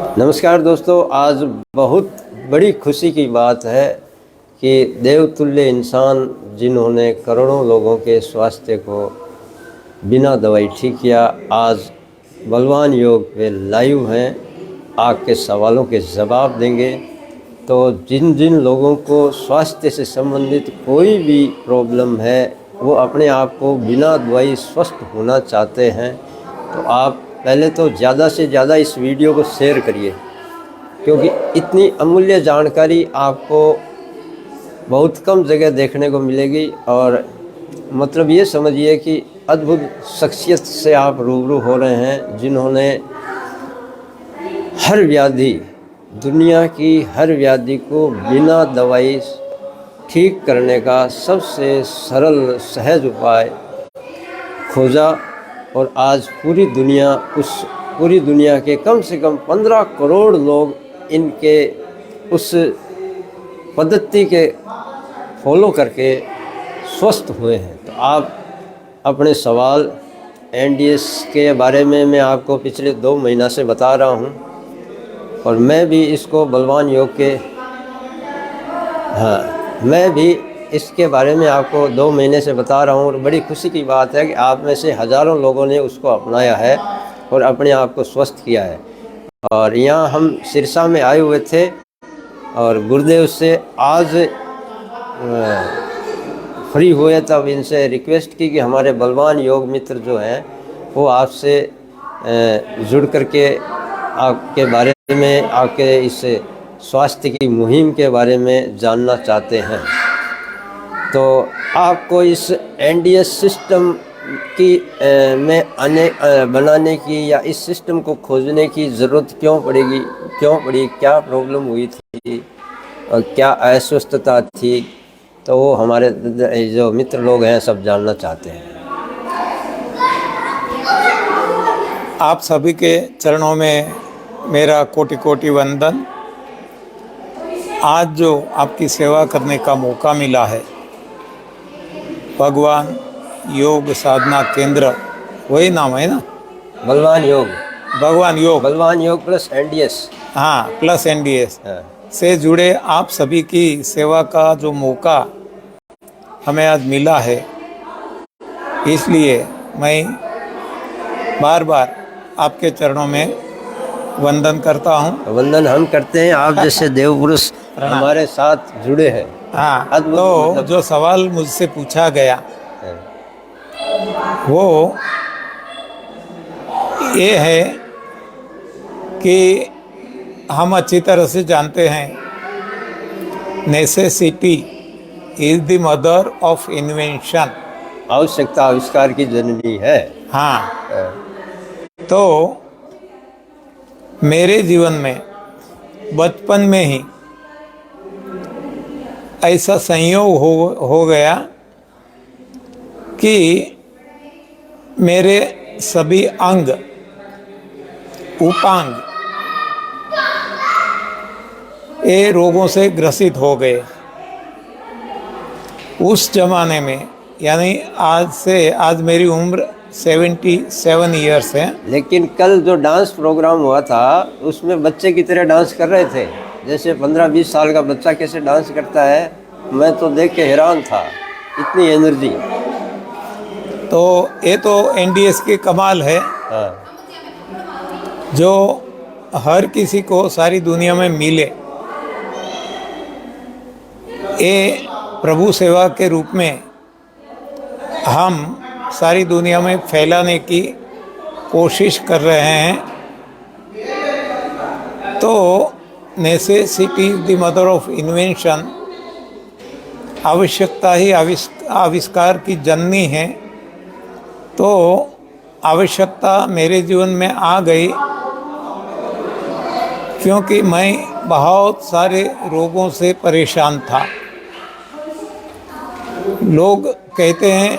नमस्कार दोस्तों, आज बहुत बड़ी खुशी की बात है कि देवतुल्य इंसान जिन्होंने करोड़ों लोगों के स्वास्थ्य को बिना दवाई ठीक किया, आज बलवान योग पे लाइव हैं, आपके सवालों के जवाब देंगे। तो जिन जिन लोगों को स्वास्थ्य से संबंधित कोई भी प्रॉब्लम है, वो अपने आप को बिना दवाई स्वस्थ होना चाहते हैं, तो आप पहले तो ज़्यादा से ज़्यादा इस वीडियो को शेयर करिए, क्योंकि इतनी अमूल्य जानकारी आपको बहुत कम जगह देखने को मिलेगी। और मतलब ये समझिए कि अद्भुत शख्सियत से आप रूबरू हो रहे हैं, जिन्होंने हर व्याधि, दुनिया की हर व्याधि को बिना दवाई ठीक करने का सबसे सरल सहज उपाय खोजा। और आज पूरी दुनिया के कम से कम 15 करोड़ लोग इनके उस पद्धति के फॉलो करके स्वस्थ हुए हैं। तो आप अपने सवाल एनडीएस के बारे में मैं आपको पिछले 2 महीना से बता रहा हूं, और मैं भी इसको बलवान योग के मैं भी इसके बारे में आपको 2 महीने से बता रहा हूँ। और बड़ी खुशी की बात है कि आप में से हज़ारों लोगों ने उसको अपनाया है और अपने आप को स्वस्थ किया है। और यहाँ हम सिरसा में आए हुए थे, और गुरुदेव से आज फ्री हुए, तब इनसे रिक्वेस्ट की कि हमारे बलवान योग मित्र जो हैं वो आपसे जुड़ करके आपके बारे में, आपके इस स्वास्थ्य की मुहिम के बारे में जानना चाहते हैं। तो आपको इस एनडीएस सिस्टम की बनाने की या इस सिस्टम को खोजने की ज़रूरत क्यों पड़ी, क्या प्रॉब्लम हुई थी और क्या अस्वस्थता थी, तो वो हमारे जो मित्र लोग हैं सब जानना चाहते हैं। आप सभी के चरणों में मेरा कोटि कोटि वंदन। आज जो आपकी सेवा करने का मौका मिला है, भगवान योग साधना केंद्र, वही नाम है ना? बलवान योग प्लस एनडीएस, हाँ, प्लस एनडीएस से जुड़े आप सभी की सेवा का जो मौका हमें आज मिला है, इसलिए मैं बार बार आपके चरणों में वंदन करता हूँ। वंदन हम करते हैं, आप जैसे देव पुरुष हमारे साथ जुड़े हैं। हाँ, तो जो सवाल मुझसे पूछा गया वो ये है कि हम अच्छी तरह से जानते हैं necessity is the mother of invention. आवश्यकता आविष्कार की जननी है। हाँ, तो मेरे जीवन में बचपन में ही ऐसा संयोग हो गया कि मेरे सभी अंग उपांग ये रोगों से ग्रसित हो गए। उस जमाने में, यानी आज मेरी उम्र 77 ईयर्स है। लेकिन कल जो डांस प्रोग्राम हुआ था उसमें बच्चे की तरह डांस कर रहे थे, जैसे 15-20 साल का बच्चा कैसे डांस करता है, मैं तो देख के हैरान था, इतनी एनर्जी। तो ये तो एनडीएस की कमाल है। हाँ। जो हर किसी को सारी दुनिया में मिले, ये प्रभु सेवा के रूप में हम सारी दुनिया में फैलाने की कोशिश कर रहे हैं। तो necessity the mother of invention, आवश्यकता ही आविष्कार की जननी है। तो आवश्यकता मेरे जीवन में आ गई, क्योंकि मैं बहुत सारे रोगों से परेशान था। लोग कहते हैं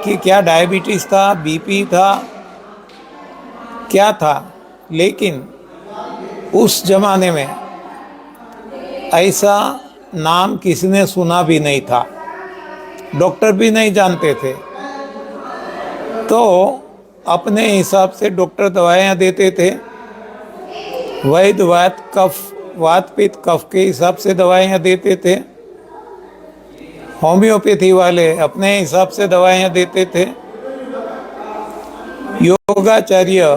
कि क्या डायबिटीज़ था, बीपी था, क्या था, लेकिन उस जमाने में ऐसा नाम किसी ने सुना भी नहीं था, डॉक्टर भी नहीं जानते थे। तो अपने हिसाब से डॉक्टर दवाइयाँ देते थे, वैद्य वात पित्त कफ के हिसाब से दवाइयाँ देते थे, होम्योपैथी वाले अपने हिसाब से दवाइयाँ देते थे। योगाचार्य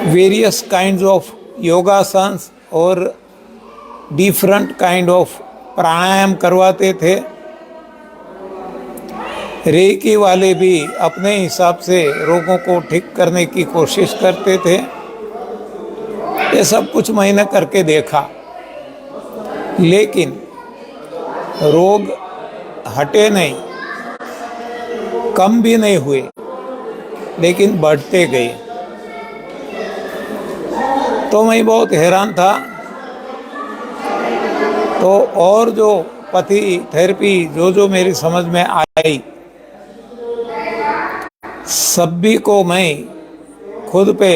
वेरियस काइंड्स ऑफ योगासन्स और डिफरेंट काइंड ऑफ प्राणायाम करवाते थे। रेकी वाले भी अपने हिसाब से रोगों को ठीक करने की कोशिश करते थे। ये सब कुछ मैंने करके देखा, लेकिन रोग हटे नहीं, कम भी नहीं हुए, लेकिन बढ़ते गए। तो मैं बहुत हैरान था। तो और जो पथी थेरेपी जो मेरी समझ में आई, सभी को मैं खुद पे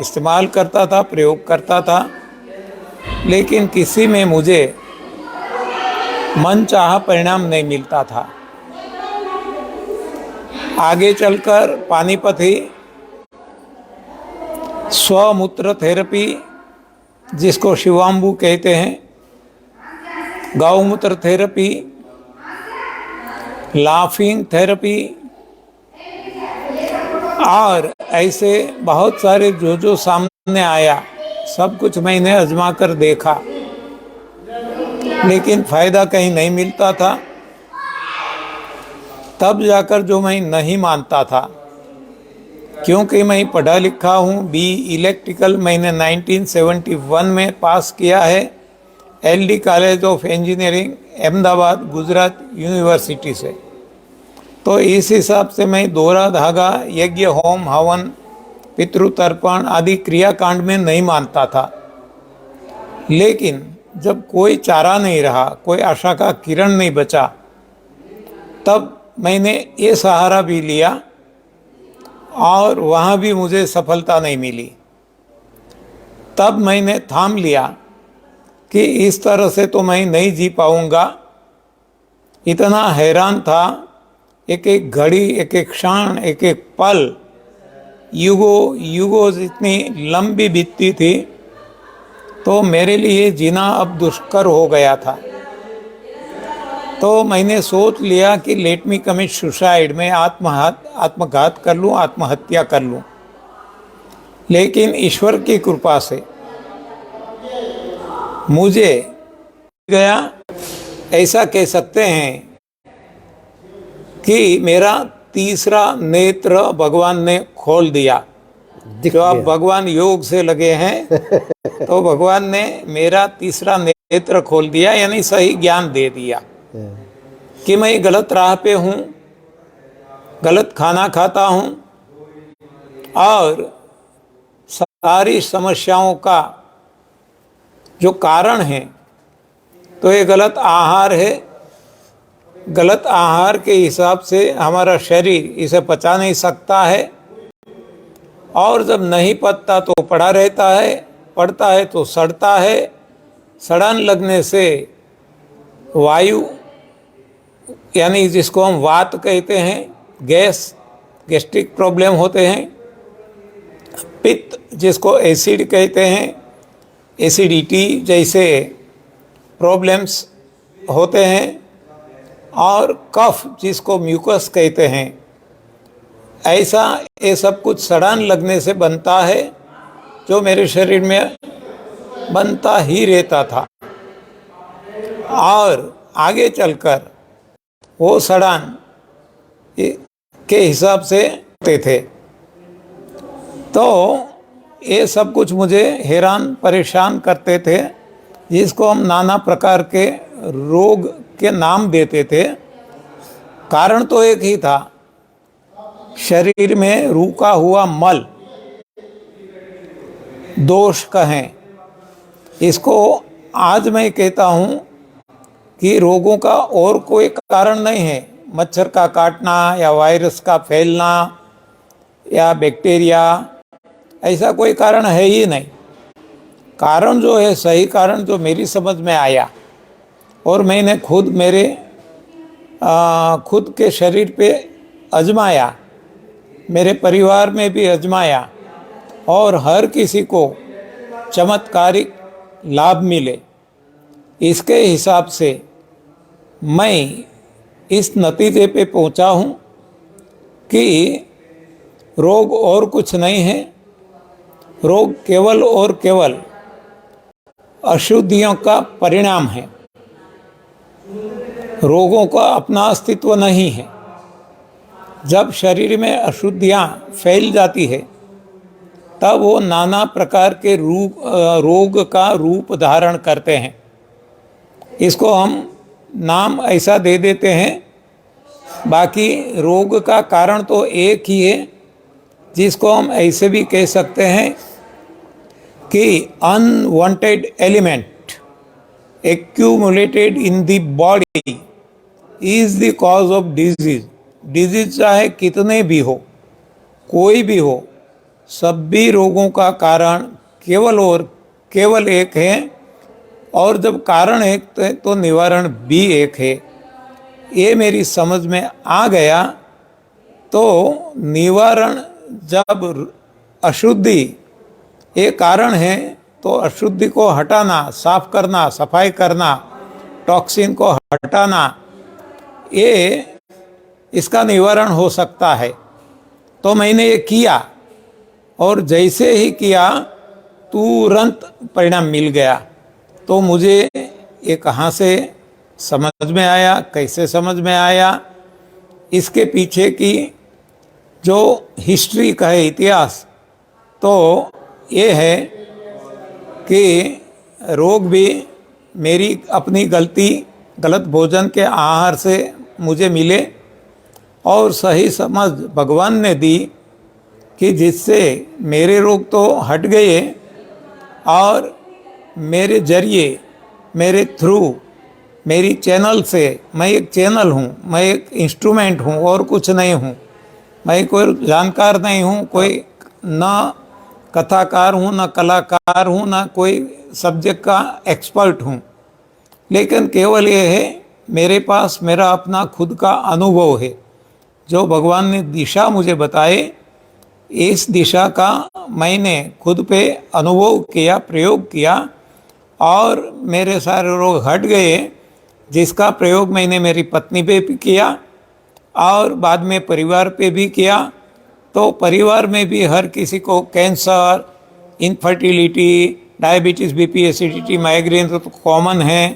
इस्तेमाल करता था, प्रयोग करता था, लेकिन किसी में मुझे मनचाहा परिणाम नहीं मिलता था। आगे चलकर पानीपथी स्वमूत्र थेरेपी, जिसको शिवाम्बू कहते हैं, गौमूत्र थेरेपी, लाफिंग थेरेपी और ऐसे बहुत सारे जो सामने आया, सब कुछ मैंने आजमा कर देखा, लेकिन फायदा कहीं नहीं मिलता था। तब जाकर जो मैं नहीं मानता था, क्योंकि मैं पढ़ा लिखा हूँ, बी इलेक्ट्रिकल मैंने 1971 में पास किया है, LD college of engineering Ahmedabad Gujarat university से। तो इस हिसाब से मैं दोहरा धागा, यज्ञ, होम हवन, पितृतर्पण आदि क्रियाकांड में नहीं मानता था। लेकिन जब कोई चारा नहीं रहा, कोई आशा का किरण नहीं बचा, तब मैंने ये सहारा भी लिया और वहाँ भी मुझे सफलता नहीं मिली। तब मैंने थाम लिया कि इस तरह से तो मैं नहीं जी पाऊँगा। इतना हैरान था, एक एक घड़ी, एक एक क्षण, एक एक पल, युगों इतनी लंबी बीतती थी, तो मेरे लिए जीना अब दुष्कर हो गया था। तो मैंने सोच लिया कि लेट मी कमिट सुसाइड, मैं आत्मघात कर लूँ, आत्महत्या कर लूँ। लेकिन ईश्वर की कृपा से मुझे गया, ऐसा कह सकते हैं कि मेरा तीसरा नेत्र भगवान ने खोल दिया। जो आप भगवान योग से लगे हैं, तो भगवान ने मेरा तीसरा नेत्र खोल दिया, यानी सही ज्ञान दे दिया कि मैं गलत राह पे हूँ, गलत खाना खाता हूँ और सारी समस्याओं का जो कारण है, तो ये गलत आहार है। गलत आहार के हिसाब से हमारा शरीर इसे पचा नहीं सकता है, और जब नहीं पचता तो पड़ा रहता है, पड़ता है तो सड़ता है। सड़न लगने से वायु, यानी जिसको हम वात कहते हैं, गैस्ट्रिक प्रॉब्लम होते हैं। पित्त, जिसको एसिड कहते हैं, एसिडिटी जैसे प्रॉब्लम्स होते हैं। और कफ, जिसको म्यूकस कहते हैं। ऐसा ये सब कुछ सड़ान लगने से बनता है, जो मेरे शरीर में बनता ही रहता था, और आगे चलकर वो सड़ान के हिसाब से होते थे। तो ये सब कुछ मुझे हैरान परेशान करते थे, जिसको हम नाना प्रकार के रोग के नाम देते थे। कारण तो एक ही था, शरीर में रुका हुआ मल, दोष कहें। इसको आज मैं कहता हूँ कि रोगों का और कोई कारण नहीं है। मच्छर का काटना या वायरस का फैलना या बैक्टीरिया, ऐसा कोई कारण है ही नहीं। कारण जो है, सही कारण जो मेरी समझ में आया, और मैंने खुद मेरे खुद के शरीर पे आजमाया, मेरे परिवार में भी आजमाया, और हर किसी को चमत्कारिक लाभ मिले, इसके हिसाब से मैं इस नतीजे पे पहुंचा हूं कि रोग और कुछ नहीं है, रोग केवल और केवल अशुद्धियों का परिणाम है। रोगों का अपना अस्तित्व नहीं है। जब शरीर में अशुद्धियां फैल जाती है तब वो नाना प्रकार के रोग का रूप धारण करते हैं। इसको हम नाम ऐसा दे देते हैं, बाकी रोग का कारण तो एक ही है, जिसको हम ऐसे भी कह सकते हैं कि unwanted element accumulated in the body is the cause of disease. Disease चाहे कितने भी हो, कोई भी हो, सभी रोगों का कारण केवल और केवल एक है, और जब कारण एक है तो निवारण भी एक है। ये मेरी समझ में आ गया तो निवारण, जब अशुद्धि ये कारण है तो अशुद्धि को हटाना, साफ करना, सफाई करना, टॉक्सिन को हटाना, ये इसका निवारण हो सकता है। तो मैंने ये किया और जैसे ही किया तुरंत परिणाम मिल गया। तो मुझे ये कहाँ से समझ में आया, कैसे समझ में आया, इसके पीछे की जो हिस्ट्री का है, इतिहास, तो ये है कि रोग भी मेरी अपनी गलत भोजन के आहार से मुझे मिले, और सही समझ भगवान ने दी कि जिससे मेरे रोग तो हट गए, और मेरे जरिए, मेरे थ्रू, मेरी चैनल से, मैं एक चैनल हूँ, मैं एक इंस्ट्रूमेंट हूँ और कुछ नहीं हूँ। मैं कोई जानकार नहीं हूँ, कोई ना कथाकार हूँ, ना कलाकार हूँ, ना कोई सब्जेक्ट का एक्सपर्ट हूँ, लेकिन केवल ये है मेरे पास मेरा अपना खुद का अनुभव है, जो भगवान ने दिशा मुझे बताए, इस दिशा का मैंने खुद पे अनुभव किया, प्रयोग किया, और मेरे सारे रोग हट गए, जिसका प्रयोग मैंने मेरी पत्नी पे भी किया और बाद में परिवार पे भी किया। तो परिवार में भी हर किसी को cancer, infertility, diabetes, BP, acidity, migraine तो कॉमन है,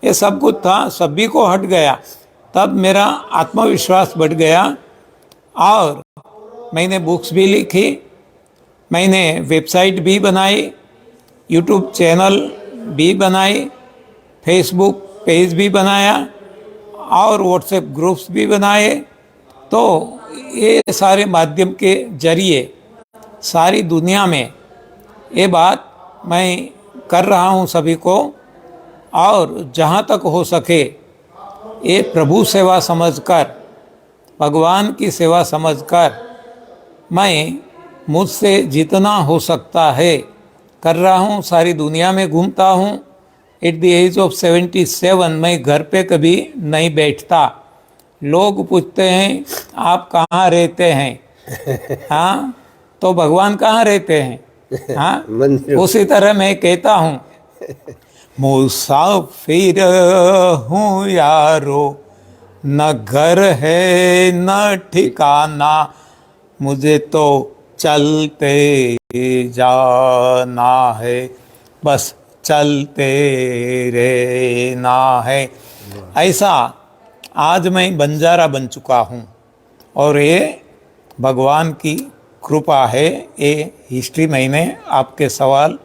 ये सब कुछ था, सभी को हट गया। तब मेरा आत्मविश्वास बढ़ गया और मैंने बुक्स भी लिखी, मैंने वेबसाइट भी बनाई, यूट्यूब चैनल भी बनाई, फेसबुक पेज भी बनाया और व्हाट्सएप ग्रुप्स भी बनाए। तो ये सारे माध्यम के जरिए सारी दुनिया में ये बात मैं कर रहा हूँ सभी को, और जहाँ तक हो सके ये प्रभु सेवा समझकर, भगवान की सेवा समझकर मैं मुझसे जितना हो सकता है कर रहा हूँ। सारी दुनिया में घूमता हूँ। एट द एज ऑफ 77 मैं घर पे कभी नहीं बैठता। लोग पूछते हैं आप कहाँ रहते हैं, हाँ, तो भगवान कहाँ रहते हैं, हाँ, उसी तरह मैं कहता हूँ मुसाफिर हूँ यारो, न घर है न ठिकाना, मुझे तो चलते जाना है, बस चलते रहना है। ऐसा आज मैं बंजारा बन चुका हूँ, और ये भगवान की कृपा है। ये हिस्ट्री मैंने आपके सवाल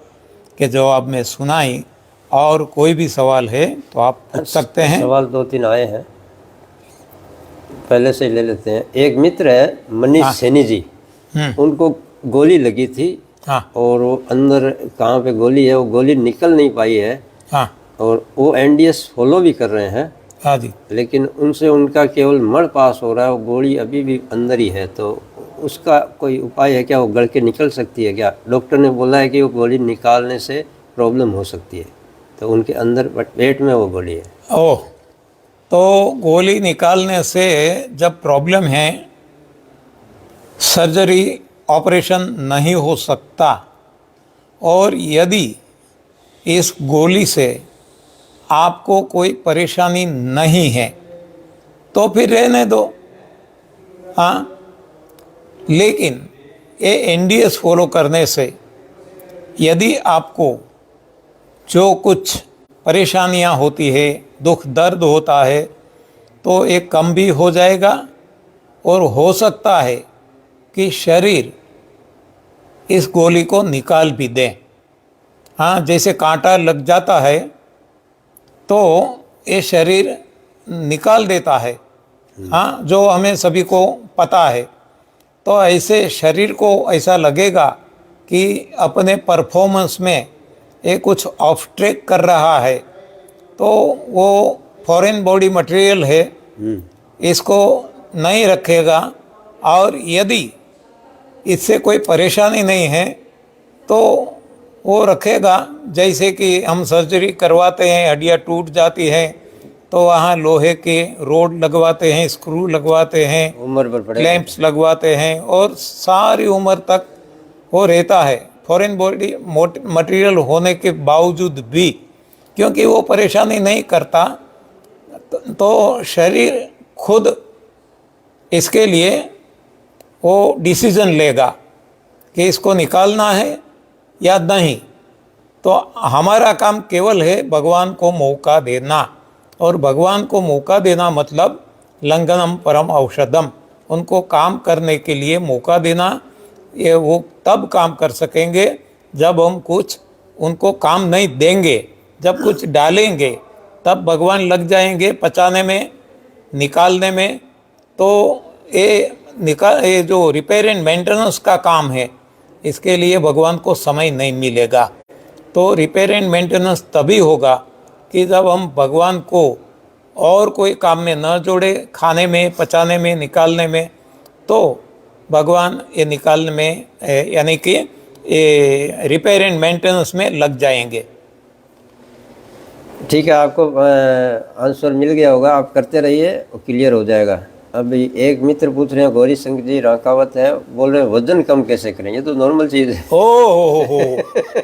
के जवाब में सुनाई, और कोई भी सवाल है तो आप पूछ सकते हैं। सवाल 2-3 आए हैं, पहले से ले लेते हैं। एक मित्र है मनीष सैनी जी, उनको गोली लगी थी, हाँ, और वो अंदर कहाँ पे गोली है वो गोली निकल नहीं पाई है, हाँ, और वो एनडीएस फॉलो भी कर रहे हैं, हाँ जी, लेकिन उनसे उनका केवल मड़ पास हो रहा है, वो गोली अभी भी अंदर ही है। तो उसका कोई उपाय है क्या? वो गल के निकल सकती है क्या? डॉक्टर ने बोला है कि वो गोली निकालने से प्रॉब्लम हो सकती है, तो उनके अंदर पेट में वो गोली है। ओह, तो गोली निकालने से जब प्रॉब्लम है, सर्जरी ऑपरेशन नहीं हो सकता, और यदि इस गोली से आपको कोई परेशानी नहीं है तो फिर रहने दो। हाँ, लेकिन ये एनडीएस फॉलो करने से यदि आपको जो कुछ परेशानियां होती है, दुख दर्द होता है, तो ये कम भी हो जाएगा, और हो सकता है कि शरीर इस गोली को निकाल भी दे। हाँ, जैसे कांटा लग जाता है तो ये शरीर निकाल देता है, हाँ, जो हमें सभी को पता है। तो ऐसे शरीर को ऐसा लगेगा कि अपने परफॉर्मेंस में ये कुछ ऑफ ट्रैक कर रहा है, तो वो फॉरेन बॉडी मटेरियल है, इसको नहीं रखेगा। और यदि इससे कोई परेशानी नहीं है तो वो रखेगा। जैसे कि हम सर्जरी करवाते हैं, हड्डियाँ टूट जाती हैं तो वहाँ लोहे के रोड लगवाते हैं, स्क्रू लगवाते हैं, उम्र पर पड़ेगा, क्लैंप्स लगवाते हैं, और सारी उम्र तक वो रहता है फॉरेन बॉडी मटेरियल होने के बावजूद भी, क्योंकि वो परेशानी नहीं करता। तो शरीर खुद इसके लिए वो डिसीजन लेगा कि इसको निकालना है या नहीं। तो हमारा काम केवल है भगवान को मौका देना, और भगवान को मौका देना मतलब लंघनम परम औषधम, उनको काम करने के लिए मौका देना। ये वो तब काम कर सकेंगे जब हम कुछ उनको काम नहीं देंगे, जब कुछ डालेंगे तब भगवान लग जाएंगे पचाने में, निकालने में। तो ये जो रिपेयर एंड मेंटेनेंस का काम है, इसके लिए भगवान को समय नहीं मिलेगा। तो रिपेयर एंड मेंटेनेंस तभी होगा कि जब हम भगवान को और कोई काम में न जोड़े, खाने में, पचाने में, निकालने में, तो भगवान ये निकालने में यानी कि ये रिपेयर एंड मेंटेनेंस में लग जाएंगे। ठीक है, आपको आंसर मिल गया होगा, आप करते रहिए, क्लियर हो जाएगा। अभी एक मित्र पूछ रहे हैं, गौरी संघ जी रांकावत है, बोल रहे हैं वजन कम कैसे करें? ये तो नॉर्मल चीज है। हो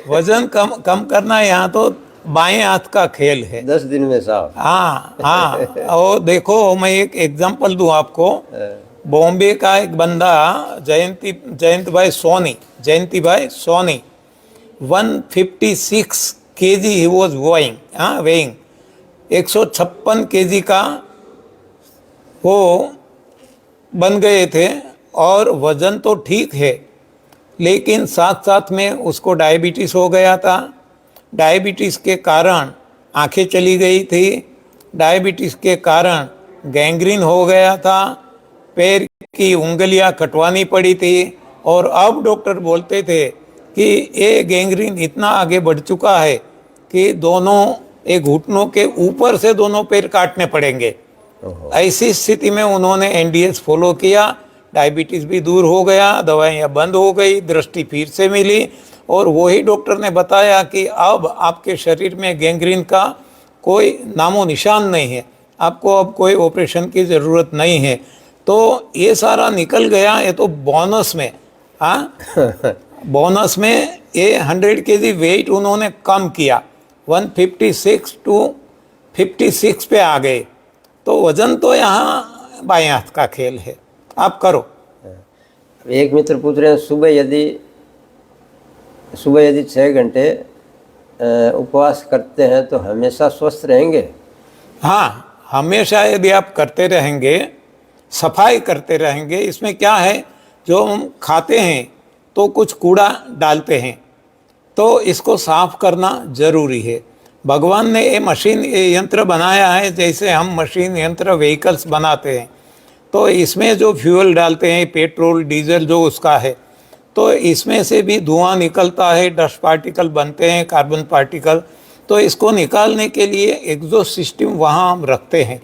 वजन कम करना यहाँ तो बाएं हाथ का खेल है। 10 दिन में साहब। हाँ हाँ, और देखो मैं एक एग्जांपल दूं आपको। बॉम्बे का एक बंदा Jayanti bhai Soni 156 kg he was weighing 156 kg का वो बन गए थे। और वजन तो ठीक है, लेकिन साथ साथ में उसको डायबिटीज़ हो गया था। डायबिटीज़ के कारण आंखें चली गई थी, डायबिटीज़ के कारण गैंग्रीन हो गया था, पैर की उंगलियां कटवानी पड़ी थी। और अब डॉक्टर बोलते थे कि ये गैंग्रीन इतना आगे बढ़ चुका है कि दोनों एक घुटनों के ऊपर से दोनों पैर काटने पड़ेंगे। ऐसी स्थिति में उन्होंने एनडीएस फॉलो किया, डायबिटीज़ भी दूर हो गया, दवाइयाँ बंद हो गई, दृष्टि फिर से मिली। और वही डॉक्टर ने बताया कि अब आपके शरीर में गैंग्रीन का कोई नामो निशान नहीं है, आपको अब कोई ऑपरेशन की ज़रूरत नहीं है। तो ये सारा निकल गया। ये तो बोनस में, हाँ बोनस में ये 100 kg वेट उन्होंने कम किया, 156 to 56 पे आ गए। तो वजन तो यहाँ बाएं हाथ का खेल है, आप करो। एक मित्र पूछ रहे हैं, सुबह यदि 6 घंटे उपवास करते हैं तो हमेशा स्वस्थ रहेंगे? हाँ, हमेशा यदि आप करते रहेंगे, सफाई करते रहेंगे। इसमें क्या है, जो हम खाते हैं तो कुछ कूड़ा डालते हैं, तो इसको साफ करना जरूरी है। भगवान ने ये यंत्र बनाया है, जैसे हम मशीन यंत्र व्हीकल्स बनाते हैं, तो इसमें जो फ्यूल डालते हैं, पेट्रोल डीजल जो उसका है, तो इसमें से भी धुआं निकलता है, डस्ट पार्टिकल बनते हैं, कार्बन पार्टिकल। तो इसको निकालने के लिए एग्जॉस्ट सिस्टम वहाँ हम रखते हैं।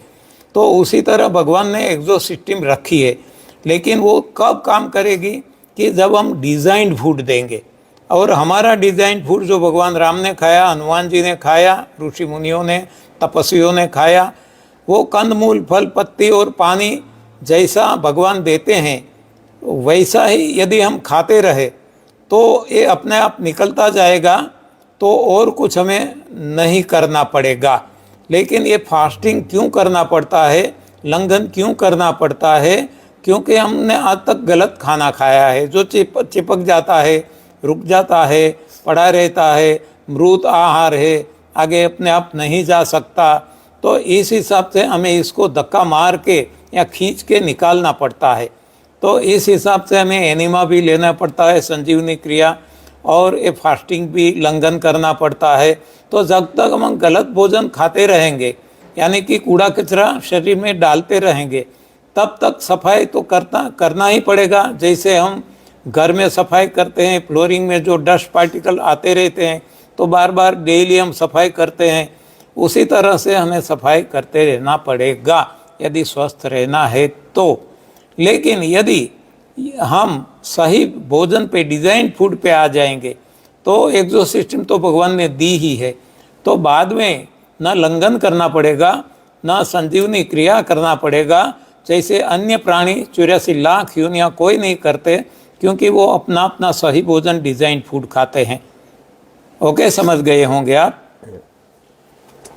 तो उसी तरह भगवान ने एग्जॉस्ट सिस्टम रखी है, लेकिन वो कब काम करेगी कि जब हम डिज़ाइंड फूड देंगे। और हमारा डिज़ाइंड फूड जो भगवान राम ने खाया, हनुमान जी ने खाया, ऋषि मुनियों ने, तपस्वियों ने खाया, वो कंदमूल, फल, पत्ती और पानी जैसा भगवान देते हैं, वैसा ही यदि हम खाते रहे तो ये अपने आप निकलता जाएगा, तो और कुछ हमें नहीं करना पड़ेगा। लेकिन ये फास्टिंग क्यों करना पड़ता है, लंघन क्यों करना पड़ता है? क्योंकि हमने आज तक गलत खाना खाया है, जो चिपक जाता है, रुक जाता है, पड़ा रहता है, मृत आहार है, आगे अपने आप नहीं जा सकता। तो इस हिसाब से हमें इसको धक्का मार के या खींच के निकालना पड़ता है। तो इस हिसाब से हमें एनिमा भी लेना पड़ता है, संजीवनी क्रिया, और ये फास्टिंग भी लंघन करना पड़ता है। तो जब तक हम गलत भोजन खाते रहेंगे, यानी कि कूड़ा कचरा शरीर में डालते रहेंगे, तब तक सफाई तो करना ही पड़ेगा। जैसे हम घर में सफाई करते हैं, फ्लोरिंग में जो डस्ट पार्टिकल आते रहते हैं तो बार बार डेली हम सफाई करते हैं, उसी तरह से हमें सफाई करते रहना पड़ेगा यदि स्वस्थ रहना है तो। लेकिन यदि हम सही भोजन पे, डिज़ाइन फूड पे आ जाएंगे तो एग्जॉस्ट सिस्टम तो भगवान ने दी ही है, तो बाद में ना लंघन करना पड़ेगा, ना संजीवनी क्रिया करना पड़ेगा, जैसे अन्य प्राणी 84 लाख योनियाँ कोई नहीं करते, क्योंकि वो अपना अपना सही भोजन डिज़ाइन फूड खाते हैं। ओके, समझ गए होंगे आप।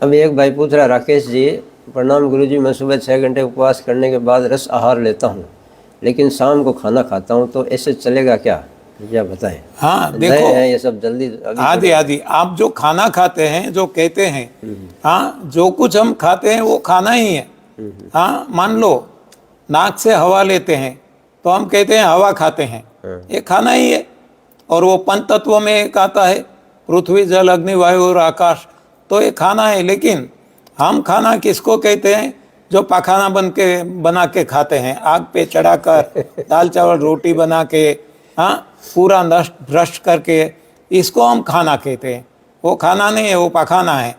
अब एक भाई पूछ रहा, राकेश जी, प्रणाम गुरुजी, मैं सुबह 6 घंटे उपवास करने के बाद रस आहार लेता हूँ, लेकिन शाम को खाना खाता हूँ, तो ऐसे चलेगा क्या? क्या बताएं। हाँ देखो, ये सब जल्दी आदि आप जो खाना खाते हैं, जो कहते हैं, हाँ जो कुछ हम खाते हैं वो खाना ही है। हाँ, मान लो नाक से हवा लेते हैं तो हम कहते हैं हवा खाते हैं, ये खाना ही है। और वो पंच तत्व में एक आता है, पृथ्वी जल अग्नि वायु और आकाश, तो ये खाना है। लेकिन हम खाना किसको कहते हैं? जो पाखाना बना के खाते हैं, आग पे चढ़ाकर दाल चावल रोटी बना के, हाँ पूरा नष्ट भ्रष्ट करके, इसको हम खाना कहते हैं। वो खाना नहीं है, वो पाखाना है।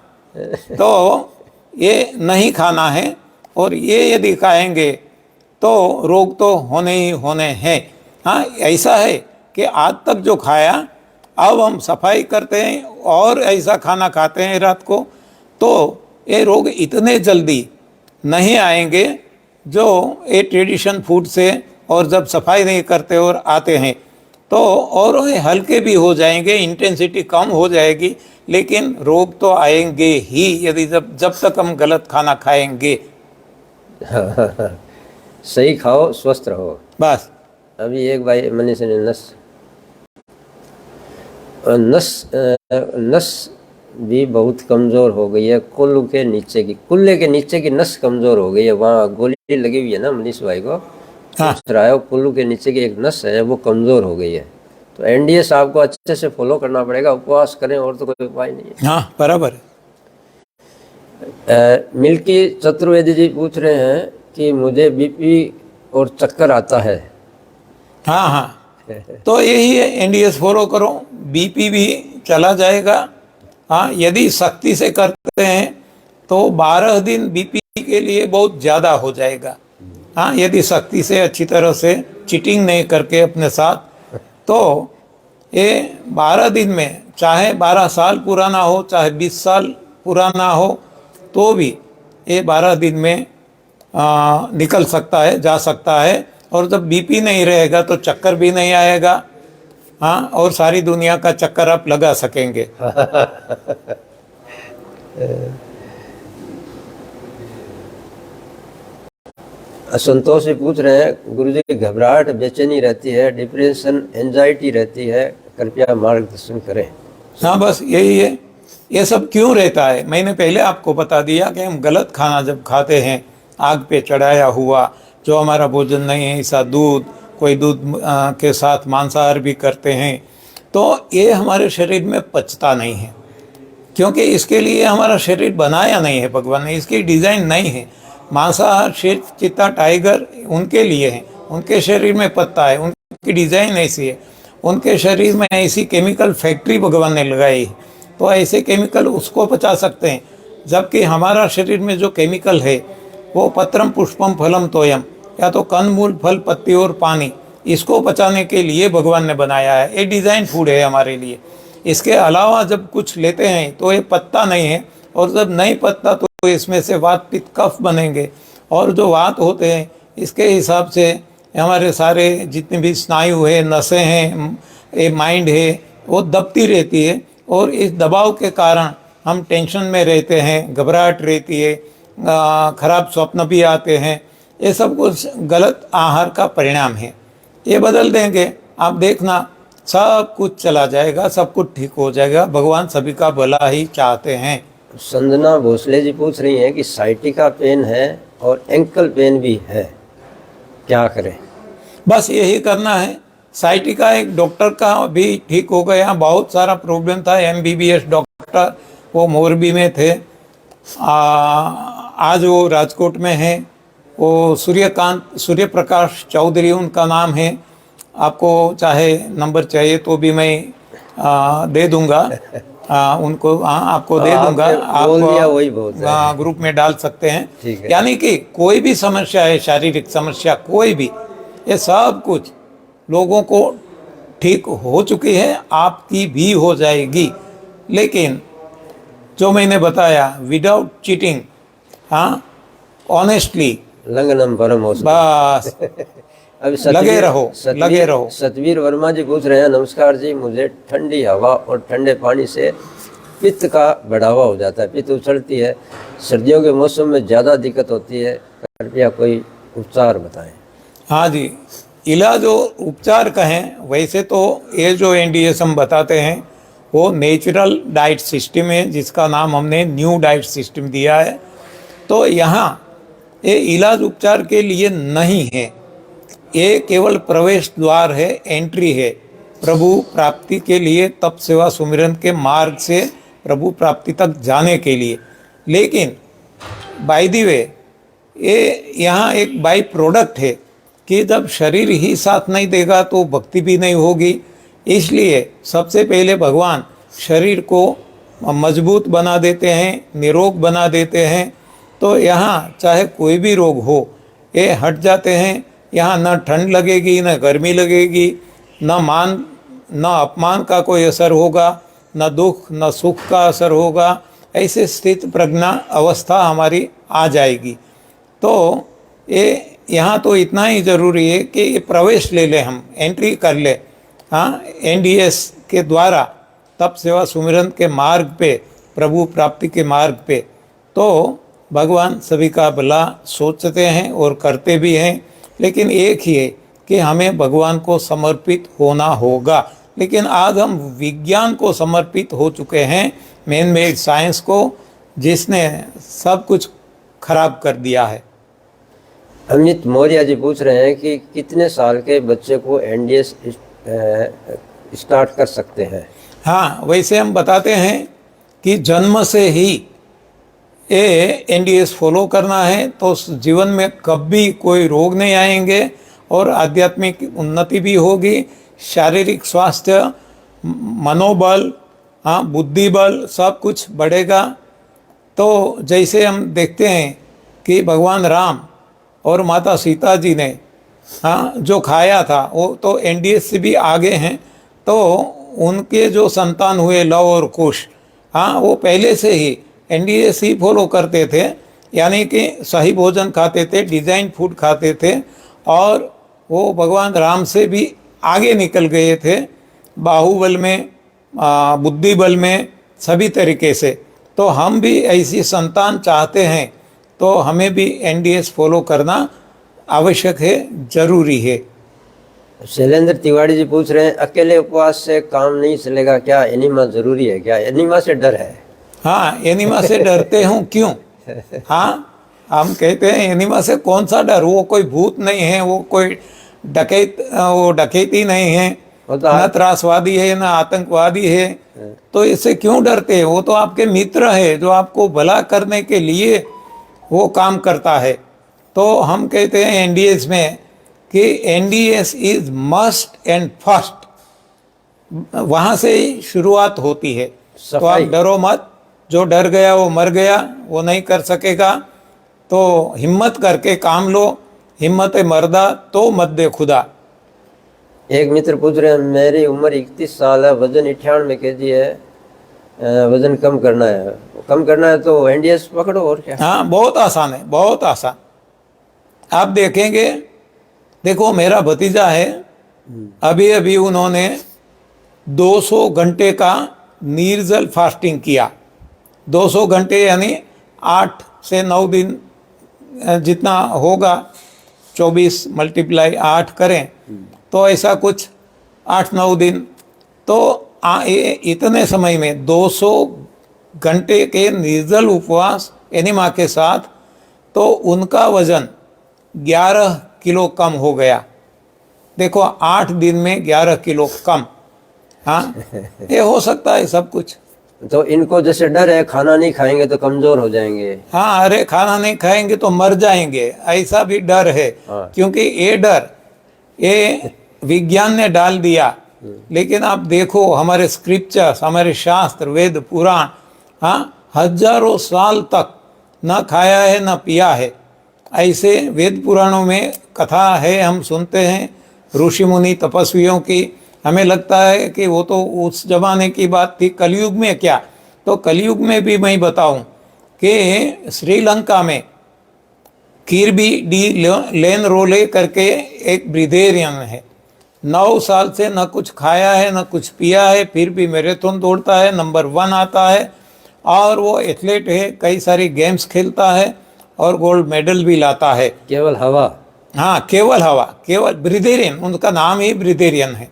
तो ये नहीं खाना है, और ये यदि खाएंगे तो रोग तो होने ही होने हैं। हाँ, ऐसा है कि आज तक जो खाया, अब हम सफाई करते हैं और ऐसा खाना खाते हैं रात को, तो ये रोग इतने जल्दी नहीं आएंगे जो ये ट्रेडिशन फूड से, और जब सफाई नहीं करते और आते हैं तो और ये हल्के भी हो जाएंगे, इंटेंसिटी कम हो जाएगी, लेकिन रोग तो आएंगे ही यदि जब तक हम गलत खाना खाएंगे। सही खाओ, स्वस्थ रहो, बस। अभी एक भाई मनीष ने नस भी बहुत कमज़ोर हो गई है, कुल्ले के नीचे की नस कमज़ोर हो गई है, वहाँ गोली लगी हुई है ना मनीष भाई को। हाँ, कुल्लू के नीचे की एक नस है, वो कमज़ोर हो गई है, तो एनडीएस आपको अच्छे से फॉलो करना पड़ेगा, उपवास करें, और तो कोई उपाय नहीं है। हाँ बराबर। मिल्की चतुर्वेदी जी पूछ रहे हैं कि मुझे बीपी और चक्कर आता है। हाँ हाँ, तो यही है, एनडीएस फॉलो करो, बीपी भी चला जाएगा। हाँ, यदि सख्ती से करते हैं तो 12 दिन बीपी के लिए बहुत ज़्यादा हो जाएगा। हाँ, यदि सख्ती से अच्छी तरह से चीटिंग नहीं करके अपने साथ, तो ये 12 दिन में, चाहे 12 साल पुराना हो, चाहे 20 साल पुराना हो, तो भी ये 12 दिन में निकल सकता है, जा सकता है। और जब बीपी नहीं रहेगा तो चक्कर भी नहीं आएगा। हाँ, और सारी दुनिया का चक्कर आप लगा सकेंगे। संतोष जी पूछ रहे हैं, गुरुजी घबराहट, बेचैनी रहती है, डिप्रेशन, एंजाइटी रहती है, कृपया मार्गदर्शन करें। हाँ, बस यही है। ये सब क्यों रहता है, मैंने पहले आपको बता दिया कि हम गलत खाना जब खाते हैं, आग पे चढ़ाया हुआ जो हमारा भोजन नहीं है, ऐसा दूध, कोई दूध के साथ मांसाहार भी करते हैं, तो ये हमारे शरीर में पचता नहीं है, क्योंकि इसके लिए हमारा शरीर बनाया नहीं है भगवान ने, इसकी डिज़ाइन नहीं है। मांसाहार शेर, चीता, टाइगर उनके लिए है, उनके शरीर में पत्ता है, उनकी डिज़ाइन ऐसी है, उनके शरीर में ऐसी केमिकल फैक्ट्री भगवान ने लगाई है, तो ऐसे केमिकल उसको पचा सकते हैं। जबकि हमारा शरीर में जो केमिकल है वो पत्रम पुष्पम फलम तोयम, या तो कंद मूल फल पत्ती और पानी, इसको पचाने के लिए भगवान ने बनाया है। ये डिज़ाइन फूड है हमारे लिए। इसके अलावा जब कुछ लेते हैं तो ये पत्ता नहीं है, और जब नहीं पत्ता तो इसमें से वात पित्त कफ बनेंगे, और जो वात होते हैं इसके हिसाब से हमारे सारे जितने भी स्नायु है, नसें हैं, ये माइंड है, वो दबती रहती है। और इस दबाव के कारण हम टेंशन में रहते हैं, घबराहट रहती है, खराब स्वप्न भी आते हैं। ये सब कुछ गलत आहार का परिणाम है। ये बदल देंगे, आप देखना सब कुछ चला जाएगा, सब कुछ ठीक हो जाएगा। भगवान सभी का भला ही चाहते हैं। संजना भोसले जी पूछ रही हैं कि साइटिका पेन है और एंकल पेन भी है, क्या करें? बस यही करना है। साइटिका एक डॉक्टर का भी ठीक हो गया, बहुत सारा प्रॉब्लम था। MBBS डॉक्टर वो मोरबी में थे, आज वो राजकोट में है। वो सूर्य प्रकाश चौधरी उनका नाम है। आपको चाहे नंबर चाहिए तो भी मैं दे दूंगा उनको, आपको दे दूंगा। आप ग्रुप में डाल सकते हैं। यानी कि कोई भी समस्या है, शारीरिक समस्या कोई भी, ये सब कुछ लोगों को ठीक हो चुकी है, आपकी भी हो जाएगी। लेकिन जो मैंने बताया, विदाउट चीटिंग, हाँ, ऑनेस्टली, लंघनम परम हो, बस अब लगे रहो। सतवीर वर्मा जी पूछ रहे हैं, नमस्कार जी, मुझे ठंडी हवा और ठंडे पानी से पित्त का बढ़ावा हो जाता है, पित्त उछलती है, सर्दियों के मौसम में ज़्यादा दिक्कत होती है, कृपया कोई उपचार बताएं। हाँ जी, इलाज और उपचार कहें, वैसे तो ये जो NDS हम बताते हैं वो नेचुरल डाइट सिस्टम है, जिसका नाम हमने न्यू डाइट सिस्टम दिया है। तो यहाँ ये इलाज उपचार के लिए नहीं है, ये केवल प्रवेश द्वार है, एंट्री है प्रभु प्राप्ति के लिए, तप सेवा सुमिरन के मार्ग से प्रभु प्राप्ति तक जाने के लिए। लेकिन बाय द वे ये यहाँ एक बाई प्रोडक्ट है कि जब शरीर ही साथ नहीं देगा तो भक्ति भी नहीं होगी। इसलिए सबसे पहले भगवान शरीर को मजबूत बना देते हैं, निरोग बना देते हैं। तो यहाँ चाहे कोई भी रोग हो, ये हट जाते हैं। यहाँ न ठंड लगेगी, न गर्मी लगेगी, न अपमान का कोई असर होगा, न दुख न सुख का असर होगा। ऐसे स्थित प्रज्ञा अवस्था हमारी आ जाएगी। तो ये यहाँ तो इतना ही ज़रूरी है कि ये प्रवेश ले ले, हम एंट्री कर ले, हाँ, NDS के द्वारा तप सेवा सुमिरन के मार्ग पे, प्रभु प्राप्ति के मार्ग पे। तो भगवान सभी का भला सोचते हैं और करते भी हैं। लेकिन एक ही है कि हमें भगवान को समर्पित होना होगा। लेकिन आज हम विज्ञान को समर्पित हो चुके हैं, मैन मेड साइंस को, जिसने सब कुछ खराब कर दिया है। अमित मौर्य जी पूछ रहे हैं कि कितने साल के बच्चे को NDS स्टार्ट कर सकते हैं? हाँ, वैसे हम बताते हैं कि जन्म से ही ये NDS फॉलो करना है तो जीवन में कभी कोई रोग नहीं आएंगे और आध्यात्मिक उन्नति भी होगी, शारीरिक स्वास्थ्य, मनोबल, हाँ, बुद्धि बल, सब कुछ बढ़ेगा। तो जैसे हम देखते हैं कि भगवान राम और माता सीता जी ने, हाँ, जो खाया था वो तो NDS से भी आगे हैं। तो उनके जो संतान हुए लव और कुश, हाँ, वो पहले से ही NDS ही फॉलो करते थे, यानी कि सही भोजन खाते थे, डिज़ाइन फूड खाते थे, और वो भगवान राम से भी आगे निकल गए थे, बाहुबल में, बुद्धि बल में, सभी तरीके से। तो हम भी ऐसी संतान चाहते हैं तो हमें भी NDS फॉलो करना आवश्यक है, जरूरी है। शैलेंद्र तिवारी जी पूछ रहे हैं, अकेले उपवास से काम नहीं चलेगा क्या? एनिमा जरूरी है क्या? एनिमा से डर है? हाँ, एनिमा से डरते हूँ, क्यों? हाँ, हम कहते हैं एनिमा से कौन सा डर, वो कोई भूत नहीं है, वो कोई डकैती नहीं है, न त्रासवादी है, न आतंकवादी है। तो इससे क्यों डरते हैं? वो तो आपके मित्र है, जो आपको भला करने के लिए वो काम करता है। तो हम कहते हैं NDS में कि NDS is must and first, वहाँ से ही शुरुआत होती है। तो आप डरो मत, जो डर गया वो मर गया, वो नहीं कर सकेगा। तो हिम्मत करके काम लो, हिम्मत मर्दा तो मत दे खुदा। एक मित्र पूछ रहे हैं, मेरी उम्र 31 साल है, वजन 98 kg है, वजन कम करना है तो NDS पकड़ो और क्या? हाँ, बहुत आसान है, बहुत आसान। आप देखेंगे देखो मेरा भतीजा है, अभी अभी उन्होंने 200 घंटे का निर्जल फास्टिंग किया। 200 घंटे यानी 8 से 9 दिन जितना होगा, 24 मल्टीप्लाई 8 करें तो ऐसा कुछ 8-9 दिन। तो इतने समय में 200 घंटे के निर्जल उपवास एनिमा के साथ, तो उनका वजन 11 किलो कम हो गया। देखो 8 दिन में 11 किलो कम। हाँ, ये हो सकता है सब कुछ। तो इनको जैसे डर है खाना नहीं खाएंगे तो कमजोर हो जाएंगे। हाँ, अरे खाना नहीं खाएंगे तो मर जाएंगे, ऐसा भी डर है। हाँ। क्योंकि ये डर ये विज्ञान ने डाल दिया। लेकिन आप देखो हमारे स्क्रिप्चर्स, हमारे शास्त्र, वेद, पुराण, हाँ, हजारों साल तक न खाया है न पिया है। ऐसे वेद पुराणों में कथा है, हम सुनते हैं ऋषि मुनि तपस्वियों की। हमें लगता है कि वो तो उस जमाने की बात थी, कलयुग में क्या। तो कलयुग में भी मैं बताऊं कि श्रीलंका में किर्बी डी लेन रोले करके एक ब्रिगेडियन है, 9 साल से न कुछ खाया है न कुछ पिया है, फिर भी मैराथन दौड़ता है, नंबर 1 आता है, और वो एथलीट है, कई सारी गेम्स खेलता है और गोल्ड मेडल भी लाता है। केवल हवा। हाँ, केवल हवा, केवल ब्रिगेडियन, उनका नाम ही ब्रिगेडियन है।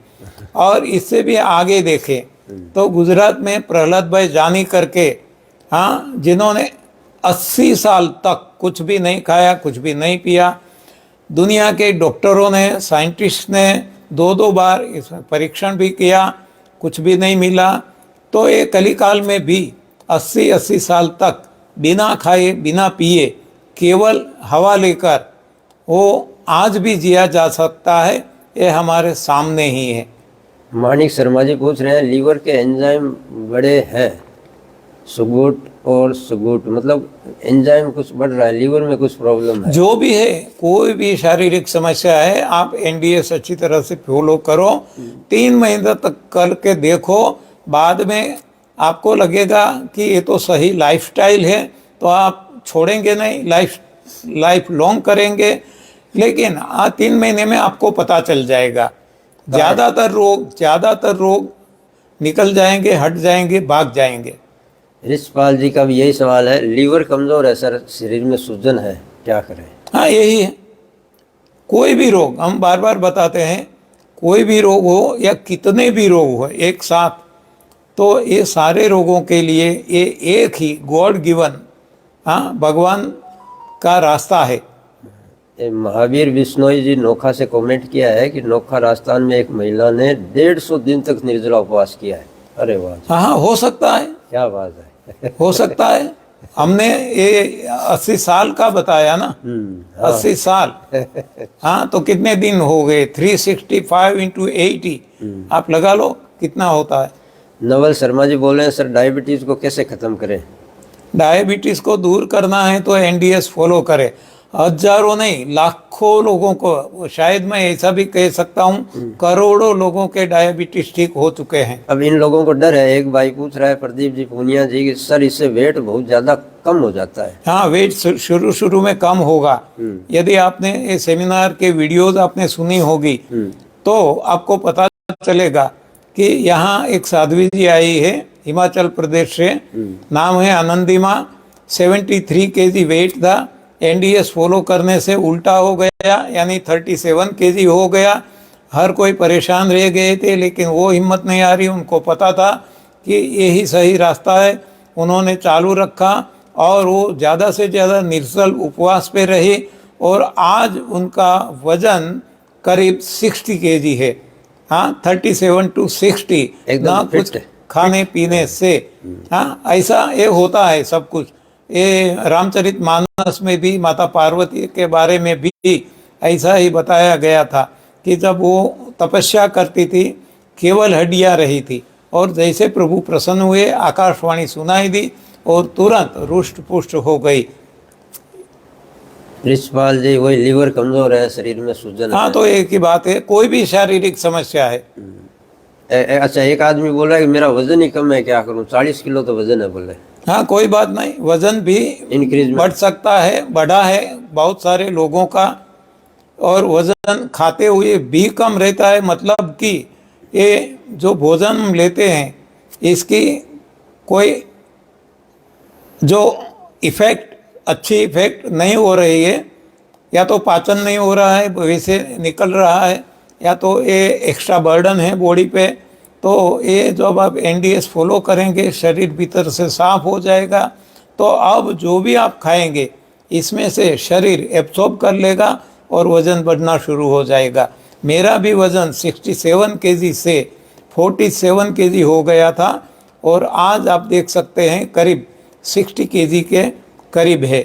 और इससे भी आगे देखें तो गुजरात में प्रहलाद भाई जानी करके, हाँ, जिन्होंने 80 साल तक कुछ भी नहीं खाया, कुछ भी नहीं पिया। दुनिया के डॉक्टरों ने, साइंटिस्ट ने 2-2 बार इसमें परीक्षण भी किया, कुछ भी नहीं मिला। तो ये कलिकाल में भी 80-80 साल तक बिना खाए बिना पिए केवल हवा लेकर वो आज भी जिया जा सकता है। ये हमारे सामने ही है। मानिक शर्मा जी पूछ रहे हैं लीवर के एंजाइम बड़े हैं, सुगुट और सुगुट, मतलब एंजाइम कुछ बढ़ रहा है, लीवर में कुछ प्रॉब्लम है। जो भी है, कोई भी शारीरिक समस्या है, आप एनडीएस अच्छी तरह से फॉलो करो, 3 महीने तक करके देखो। बाद में आपको लगेगा कि ये तो सही लाइफस्टाइल है, तो आप छोड़ेंगे नहीं, लाइफ लॉन्ग करेंगे। लेकिन 3 महीने में आपको पता चल जाएगा। ज़्यादातर रोग निकल जाएंगे, हट जाएंगे, भाग जाएंगे। रिशपाल जी का भी यही सवाल है, लीवर कमजोर है सर, शरीर में सूजन है, क्या करें? हाँ, यही है। कोई भी रोग, हम बार बार बताते हैं, कोई भी रोग हो या कितने भी रोग हो एक साथ, तो ये सारे रोगों के लिए ये एक ही गॉड गिवन, हाँ, भगवान का रास्ता है। महावीर बिश्नोई जी नोखा से कमेंट किया है कि नोखा राजस्थान में एक महिला ने 150 दिन तक निर्जला उपवास किया है। अरे वाह! हाँ, हो सकता है, क्या बात है। हो सकता है। हमने ये 80 साल का बताया ना, 80 साल। हाँ, तो कितने दिन हो गए? 365 × 80 आप लगा लो कितना होता है। नवल शर्मा जी बोल रहे हैं सर डायबिटीज को कैसे खत्म करें? डायबिटीज को दूर करना है तो एनडीएस फॉलो करें। हजारों नहीं, लाखों लोगों को, शायद मैं ऐसा भी कह सकता हूँ करोड़ों लोगों के डायबिटीज ठीक हो चुके हैं। अब इन लोगों को डर है। एक भाई पूछ रहा है, प्रदीप जी पूनिया जी, कि सर इससे वेट बहुत ज्यादा कम हो जाता है। हाँ, वेट शुरू में कम होगा। यदि आपने ये सेमिनार के वीडियोस आपने सुनी होगी तो आपको पता चलेगा कि यहाँ एक साध्वी जी आई है हिमाचल प्रदेश से, नाम है आनंदीमा। 73 kg वेट था, एनडीएस फॉलो करने से उल्टा हो गया, यानी 37 kg हो गया। हर कोई परेशान रह गए थे, लेकिन वो हिम्मत नहीं आ रही। उनको पता था कि यही सही रास्ता है, उन्होंने चालू रखा और वो ज़्यादा से ज़्यादा निर्जल उपवास पे रहे और आज उनका वजन करीब 60 kg है। हाँ, 37 to 60, ना कुछ खाने पीने से। हाँ, ऐसा ये होता है सब कुछ। ये रामचरित मानस में भी माता पार्वती के बारे में भी ऐसा ही बताया गया था कि जब वो तपस्या करती थी, केवल हड्डियां रही थी, और जैसे प्रभु प्रसन्न हुए, आकाशवाणी सुनाई दी और तुरंत रुष्ट पुष्ट हो गई। रिशपाल जी, वही लीवर कमजोर है, शरीर में सूजन। हाँ, तो एक ही बात है, कोई भी शारीरिक समस्या है। अच्छा, एक आदमी बोल रहा है कि मेरा वजन ही कम है, क्या करूं? 40 किलो तो वजन है बोले। हाँ, कोई बात नहीं, वजन भी इंक्रीज बढ़ सकता है, बढ़ा है बहुत सारे लोगों का। और वजन खाते हुए भी कम रहता है, मतलब कि ये जो भोजन हम लेते हैं इसकी कोई जो इफ़ेक्ट, अच्छी इफ़ेक्ट नहीं हो रही है, या तो पाचन नहीं हो रहा है वैसे निकल रहा है, या तो ये एक्स्ट्रा बर्डन है बॉडी पे। तो ये जब आप एनडीएस फॉलो करेंगे शरीर भीतर से साफ हो जाएगा। तो अब जो भी आप खाएंगे इसमें से शरीर एब्सॉर्ब कर लेगा और वज़न बढ़ना शुरू हो जाएगा। मेरा भी वज़न 67 केजी से 47 केजी हो गया था और आज आप देख सकते हैं करीब 60 केजी के करीब है।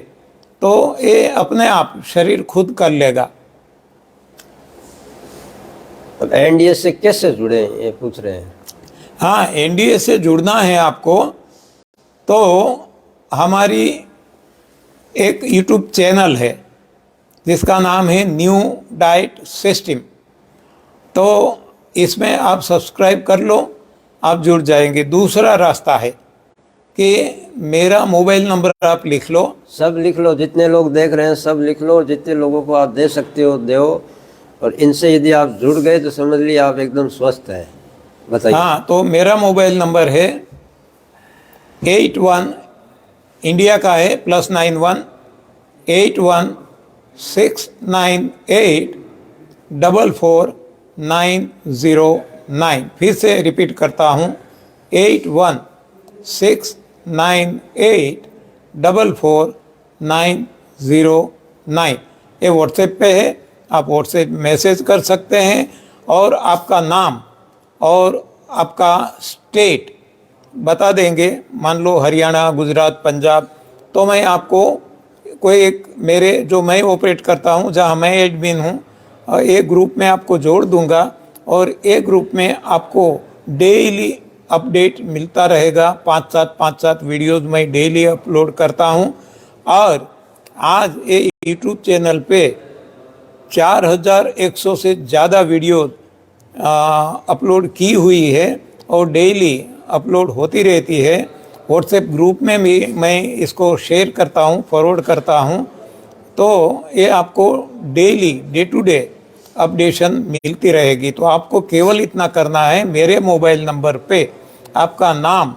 तो ये अपने आप शरीर खुद कर लेगा। अब एनडीएस से कैसे जुड़े हैं ये पूछ रहे हैं। हाँ, एनडीए से जुड़ना है आपको तो हमारी एक यूट्यूब चैनल है जिसका नाम है न्यू डाइट सिस्टम। तो इसमें आप सब्सक्राइब कर लो, आप जुड़ जाएंगे। दूसरा रास्ता है कि मेरा मोबाइल नंबर आप लिख लो। सब लिख लो, जितने लोग देख रहे हैं सब लिख लो, जितने लोगों को आप दे सकते हो दो। और इनसे यदि आप जुड़ गए तो समझ लीजिए आप एकदम स्वस्थ हैं। बताइए। हाँ, तो मेरा मोबाइल नंबर है 81, इंडिया का है, +91 8169844909। फिर से रिपीट करता हूँ 8169844909। ये व्हाट्सएप पे है, आप व्हाट्सएप मैसेज कर सकते हैं और आपका नाम और आपका स्टेट बता देंगे। मान लो हरियाणा, गुजरात, पंजाब, तो मैं आपको कोई एक मेरे जो मैं ऑपरेट करता हूँ जहाँ मैं एडमिन हूँ, एक ग्रुप में आपको जोड़ दूंगा और एक ग्रुप में आपको डेली अपडेट मिलता रहेगा। 5-7 वीडियोस मैं डेली अपलोड करता हूँ। और आज ये यूट्यूब चैनल पे 4100 से ज़्यादा वीडियो अपलोड की हुई है और डेली अपलोड होती रहती है। व्हाट्सएप ग्रुप में भी मैं इसको शेयर करता हूँ, फॉरवर्ड करता हूँ। तो ये आपको daily day to day updation मिलती रहेगी। तो आपको केवल इतना करना है, मेरे मोबाइल नंबर पे आपका नाम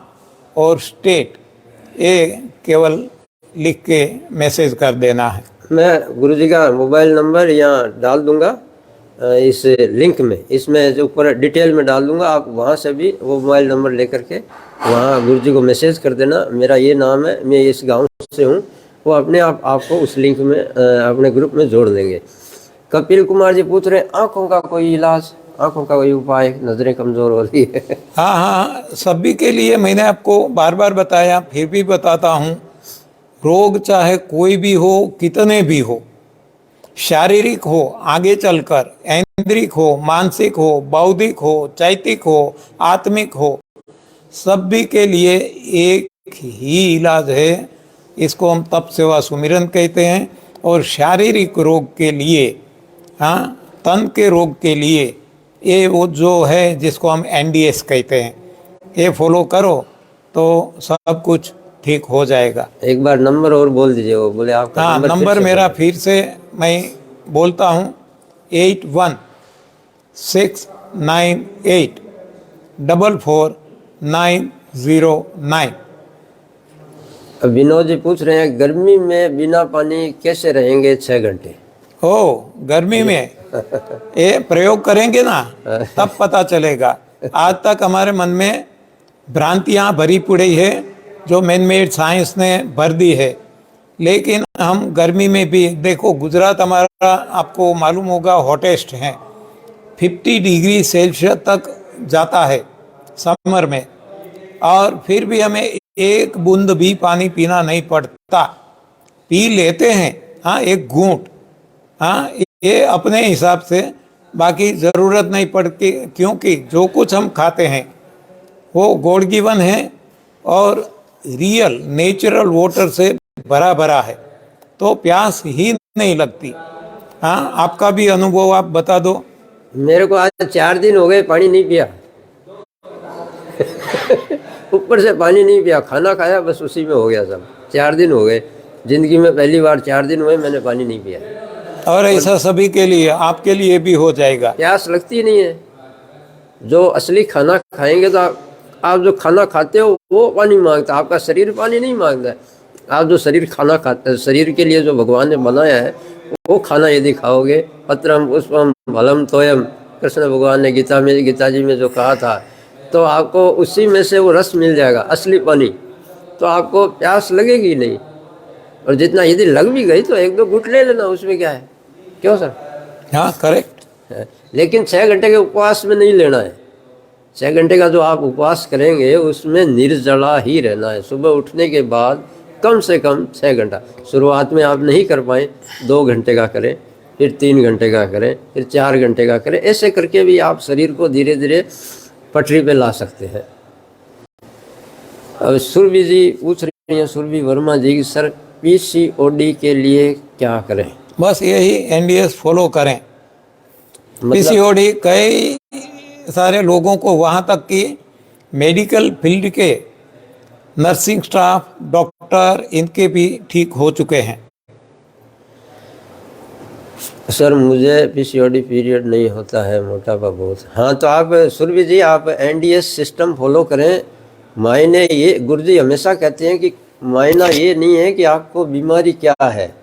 और स्टेट ये केवल लिख के मैसेज कर देना है। मैं गुरुजी का मोबाइल नंबर यहाँ डाल दूंगा इस लिंक में, इसमें जो ऊपर डिटेल में डाल दूंगा। आप वहाँ से भी वो मोबाइल नंबर लेकर के वहाँ गुरुजी को मैसेज कर देना, मेरा ये नाम है, मैं इस गांव से हूँ। वो अपने आप आपको उस लिंक में अपने ग्रुप में जोड़ देंगे। कपिल कुमार जी पूछ रहे हैं आँखों का कोई इलाज, आँखों का कोई उपाय, नज़रें कमज़ोर हो रही है। हाँ, सभी के लिए मैंने आपको बार बार बताया, फिर भी बताता हूँ। रोग चाहे कोई भी हो, कितने भी हो, शारीरिक हो, आगे चलकर ऐन्द्रिक हो, मानसिक हो, बौद्धिक हो, चैतिक हो, आत्मिक हो, सभी के लिए एक ही इलाज है। इसको हम तप सेवा सुमिरन कहते हैं। और शारीरिक रोग के लिए, हाँ, तन के रोग के लिए ये वो जो है जिसको हम एनडीएस कहते हैं, ये फॉलो करो तो सब कुछ ठीक हो जाएगा। एक बार नंबर और बोल दीजिए। वो बोले आपका हाँ, नंबर मेरा फिर से मैं बोलता हूँ 8169844909। विनोद जी पूछ रहे हैं गर्मी में बिना पानी कैसे रहेंगे 6 घंटे। ओ, गर्मी में ये प्रयोग करेंगे ना तब पता चलेगा। आज तक हमारे मन में भ्रांतियाँ भरी पड़ी है जो मैन मेड साइंस ने भर दी है। लेकिन हम गर्मी में भी देखो, गुजरात हमारा आपको मालूम होगा हॉटेस्ट है, 50 डिग्री सेल्सियस तक जाता है समर में, और फिर भी हमें एक बूंद भी पानी पीना नहीं पड़ता। पी लेते हैं, हाँ, एक घूंट, हाँ, ये अपने हिसाब से, बाकी ज़रूरत नहीं पड़ती, क्योंकि जो कुछ हम खाते हैं वो गॉड गिवन है और रियल नेचुरल वाटर से भरा भरा है, तो प्यास ही नहीं लगती। हाँ, आपका भी अनुभव आप बता दो। मेरे को आज 4 दिन हो गए पानी नहीं पिया। ऊपर से पानी नहीं पिया, खाना खाया बस उसी में हो गया सब। 4 दिन हो गए, जिंदगी में पहली बार 4 दिन हुए मैंने पानी नहीं पिया। और ऐसा सभी के लिए, आपके लिए भी हो जाएगा। प्यास लगती नहीं है। जो असली खाना खाएंगे तो आप जो खाना खाते हो वो पानी मांगता है, आपका शरीर पानी नहीं मांगता है। आप जो शरीर खाना खाते हैं, शरीर के लिए जो भगवान ने बनाया है वो खाना यदि खाओगे, पत्रम पुष्पम फलम तोयम, कृष्ण भगवान ने गीता जी में जो कहा था, तो आपको उसी में से वो रस मिल जाएगा, असली पानी। तो आपको प्यास लगेगी नहीं। और जितना यदि लग भी गई तो एक दो घुट ले लेना, उसमें क्या है। क्यों सर? हाँ, करेक्ट। लेकिन 6 घंटे के उपवास में नहीं लेना है। 6 घंटे का जो आप उपवास करेंगे उसमें निर्जला ही रहना है। सुबह उठने के बाद कम से कम 6 घंटा, शुरुआत में आप नहीं कर पाए 2 घंटे का करें, फिर 3 घंटे का करें, फिर 4 घंटे का करें। ऐसे करके भी आप शरीर को धीरे धीरे पटरी पे ला सकते हैं। अब सुरभि जी पूछ रही हैं, सुरभि वर्मा जी, कि सर पीसीओडी के लिए क्या करें? बस यही एनडीएस फॉलो करें। पीसीओडी कई सारे लोगों को, वहाँ तक कि मेडिकल फील्ड के नर्सिंग स्टाफ, डॉक्टर, इनके भी ठीक हो चुके हैं। सर मुझे पीसीओडी पीरियड नहीं होता है, मोटापा बहुत। हाँ, तो आप सुरभि जी आप एनडीएस सिस्टम फॉलो करें। मायने ये, गुरुजी हमेशा कहते हैं कि मायना ये नहीं है कि आपको बीमारी क्या है,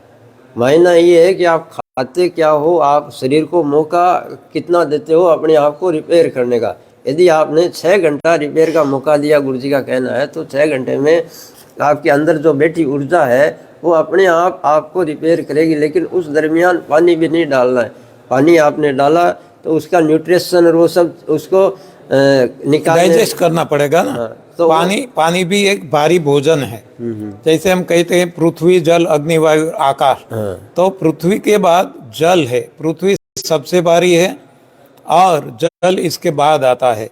मायना ये है कि आप खाते क्या हो, आप शरीर को मौका कितना देते हो अपने आप को रिपेयर करने का। यदि आपने 6 घंटा रिपेयर का मौका दिया, गुरुजी का कहना है, तो 6 घंटे में आपके अंदर जो बैठी ऊर्जा है वो अपने आप आपको रिपेयर करेगी। लेकिन उस दरमियान पानी भी नहीं डालना है। पानी आपने डाला तो उसका न्यूट्रिशन और वो सब उसको डाइजेस्ट करना पड़ेगा ना। हाँ, तो पानी भी एक भारी भोजन है। जैसे हम कहते हैं पृथ्वी जल अग्नि वायु आकाश, तो पृथ्वी के बाद जल है, पृथ्वी सबसे भारी है और जल इसके बाद आता है।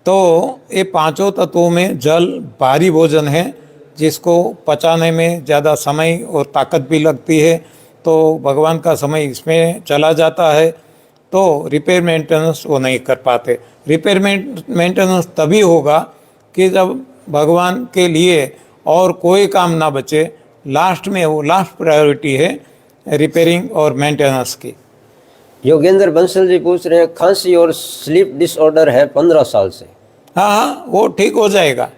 तो ये पांचों तत्वों में जल भारी भोजन है, जिसको पचाने में ज़्यादा समय और ताकत भी लगती है। तो भगवान का समय इसमें चला जाता है, तो रिपेयर मेंटेनेंस वो नहीं कर पाते। रिपेयर मेंटेनेंस तभी होगा कि जब भगवान के लिए और कोई काम ना बचे। लास्ट में वो लास्ट प्रायोरिटी है रिपेयरिंग और मेंटेनेंस की। योगेंद्र बंसल जी पूछ रहे हैं, खांसी और स्लीप डिसऑर्डर है 15 साल से। हाँ, वो ठीक हो जाएगा,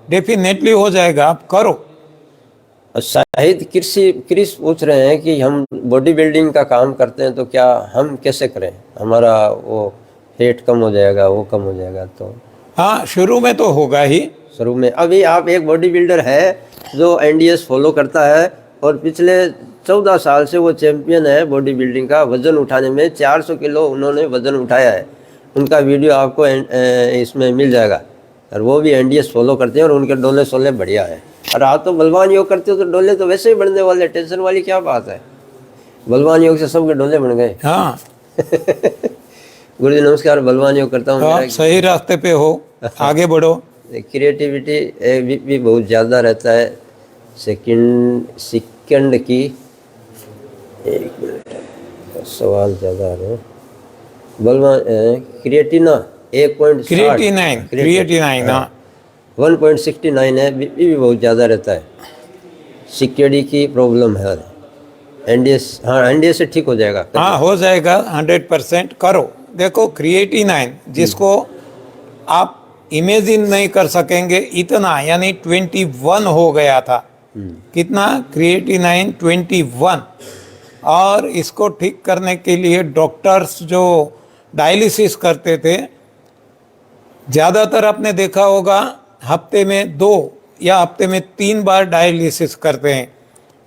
डेफिनेटली हो जाएगा, आप करो। शाहिद क्रिस पूछ रहे हैं कि हम बॉडी बिल्डिंग का काम करते हैं तो क्या हम कैसे करें, हमारा वो पेट कम हो जाएगा, वो कम हो जाएगा। तो हाँ, शुरू में तो होगा ही। शुरू में अभी आप एक बॉडी बिल्डर है जो एनडीएस फॉलो करता है और पिछले 14 साल से वो चैंपियन है बॉडी बिल्डिंग का। वजन उठाने में 400 किलो उन्होंने वजन उठाया है। उनका वीडियो आपको इसमें मिल जाएगा। और वो भी एनडीएस फॉलो करते हैं और उनके डोले सोले बढ़िया है। और आप तो बलवान योग करते हो तो डोले तो वैसे ही बढ़ने वाले, टेंशन वाली क्या बात है। बलवान योग से सबके डोले बन गए। हाँ गुरुजी नमस्कार, बलवान योग करता हूँ। आप सही रास्ते पे हो, आगे बढ़ो। क्रिएटिविटी भी बहुत ज़्यादा रहता है। सेकंड की, एक मिनट सवाल ज़्यादा है। बलवान क्रिएटिना 1.69 हाँ 1.69 है, बीपी भी बहुत ज़्यादा रहता है। सिक्योरिटी की प्रॉब्लम है। एनडीएस, हाँ एनडीएस से ठीक हो जाएगा। हाँ, हो जाएगा, 100% करो। देखो क्रिएटिनाइन जिसको आप इमेजिन नहीं कर सकेंगे इतना, यानी 21 हो गया था। कितना? क्रिएटिनाइन 21। और इसको ठीक करने के लिए डॉक्टर्स जो डायलिसिस करते थे, ज़्यादातर आपने देखा होगा हफ्ते में 2 या हफ्ते में 3 बार डायलिसिस करते हैं।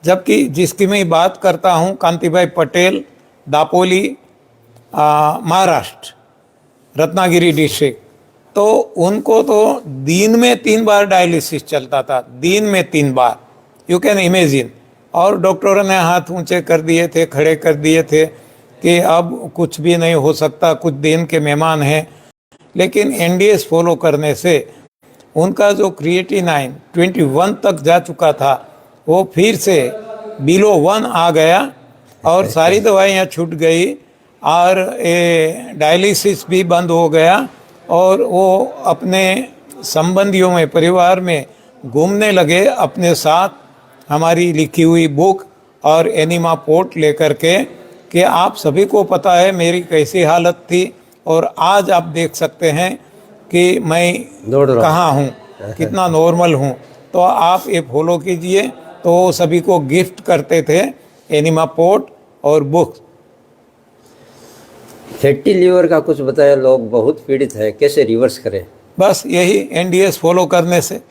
जबकि जिसकी मैं बात करता हूँ, कांतिभाई पटेल, दापोली, महाराष्ट्र, रत्नागिरी डिस्ट्रिक्ट, तो उनको तो दिन में 3 बार डायलिसिस चलता था, दिन में 3 बार। You can imagine. और डॉक्टरों ने हाथ ऊंचे कर दिए थे, खड़े कर दिए थे कि अब कुछ भी नहीं हो सकता, कुछ दिन के मेहमान हैं। लेकिन एनडीएस फॉलो करने से उनका जो क्रिएटिनाइन 21 तक जा चुका था, वो फिर से बिलो 1 आ गया और सारी दवाइयाँ छूट गई और डायलिसिस भी बंद हो गया। और वो अपने संबंधियों में, परिवार में घूमने लगे अपने साथ हमारी लिखी हुई बुक और एनिमा पोर्ट लेकर के। कि आप सभी को पता है मेरी कैसी हालत थी, और आज आप देख सकते हैं कि मैं दौड़ रहा हूँ। कहाँ हूँ, कितना नॉर्मल हूँ। तो आप ये फॉलो कीजिए। तो वो सभी को गिफ्ट करते थे एनिमा पोट और बुक्स। फैटी लीवर का कुछ बताया, लोग बहुत पीड़ित हैं, कैसे रिवर्स करें? बस यही एनडीएस फॉलो करने से।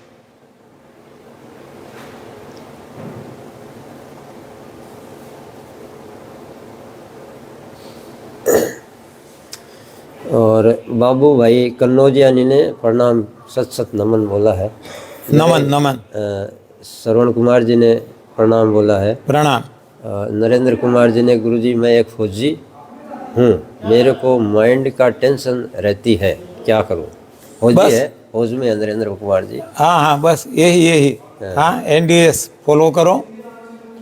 और बाबू भाई कन्नौजियानी ने प्रणाम, सत सत नमन बोला है। नमन नमन। श्रवण कुमार जी ने प्रणाम बोला है। प्रणाम। नरेंद्र कुमार जी ने, गुरुजी मैं एक फौजी हूँ, मेरे को माइंड का टेंशन रहती है, क्या करूँ? फौजी बस। है, फौज में है नरेंद्र कुमार जी। हाँ हाँ, बस यही। हाँ, एनडीएस फॉलो करो,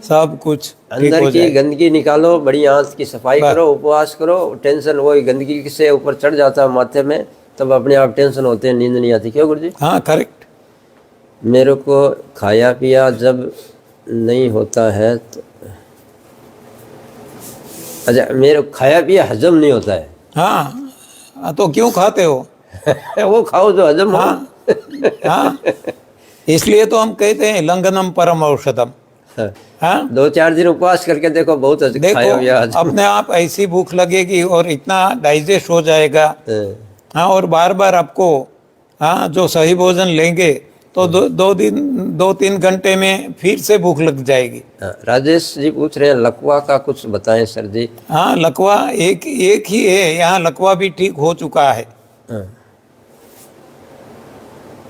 सब कुछ ठीक अंदर हो की जाएगा। गंदगी निकालो, बड़ी आंत की सफाई बस। करो, उपवास करो। टेंशन वही गंदगी से ऊपर चढ़ जाता है माथे में, तब अपने आप टेंशन होते हैं, नींद नहीं आती। क्यों गुरुजी? हाँ, करेक्ट। मेरे को खाया पिया जब नहीं होता है तो, अच्छा, मेरे को खाया पिया हजम नहीं होता है। हाँ, तो क्यों खाते हो? वो खाओ जो हजम हो। हाँ हाँ, इसलिए तो हम कहते हैं लंघनम परम औषधम। हाँ, 2-4 दिन उपवास करके देखो, बहुत देखो खाया पिया हजम। अपने आप ऐसी भूख लगेगी और इतना डाइजेस्ट हो जाएगा। हाँ, हाँ, और बार बार आपको, हाँ, जो सही भोजन लेंगे तो 2-3 घंटे में फिर से भूख लग जाएगी। राजेश जी पूछ रहे हैं लकवा का कुछ बताएं सर जी। हाँ, लकवा एक ही है, यहाँ लकवा भी ठीक हो चुका है। हाँ।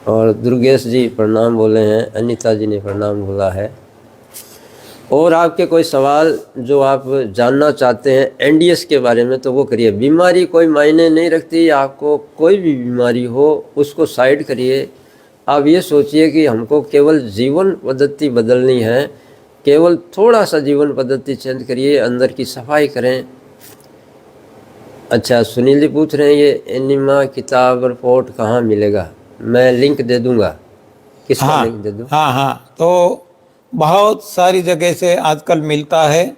और दुर्गेश जी प्रणाम बोले हैं, अनीता जी ने प्रणाम बोला है। और आपके कोई सवाल जो आप जानना चाहते हैं एनडीएस के बारे में तो वो करिए। बीमारी कोई मायने नहीं रखती, आपको कोई भी बीमारी हो उसको साइड करिए। आप ये सोचिए कि हमको केवल जीवन पद्धति बदलनी है, केवल थोड़ा सा जीवन पद्धति चेंज करिए, अंदर की सफाई करें। अच्छा, सुनील जी पूछ रहे हैं ये एनिमा किताब रिपोर्ट कहाँ मिलेगा? मैं लिंक दे दूंगा। किसका हाँ लिंक दे दूं? हाँ, तो बहुत सारी जगह से आजकल मिलता है।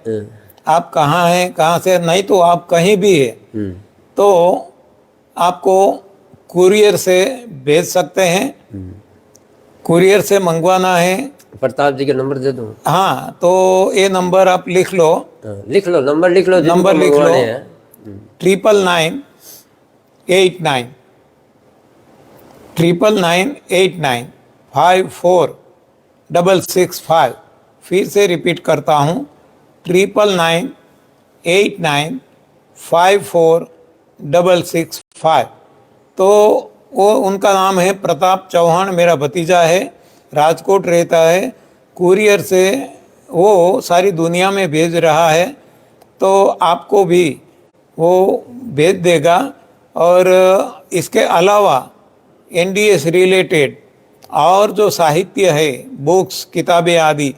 आप कहाँ हैं, कहाँ से, नहीं तो आप कहीं भी है तो आपको कुरियर से भेज सकते हैं। कुरियर से मंगवाना है। प्रताप जी का नंबर दे दूं? हाँ, तो ये नंबर आप लिख लो। लिख लो, नंबर लिख लो, नंबर लिख लो, मंगवाने हैं। 99989 99989546665। फिर से रिपीट करता हूँ, 99989546665। तो वो उनका नाम है प्रताप चौहान, मेरा भतीजा है, राजकोट रहता है। कुरियर से वो सारी दुनिया में भेज रहा है, तो आपको भी वो भेज देगा। और इसके अलावा एनडीएस रिलेटेड और जो साहित्य है, बुक्स, किताबें आदि,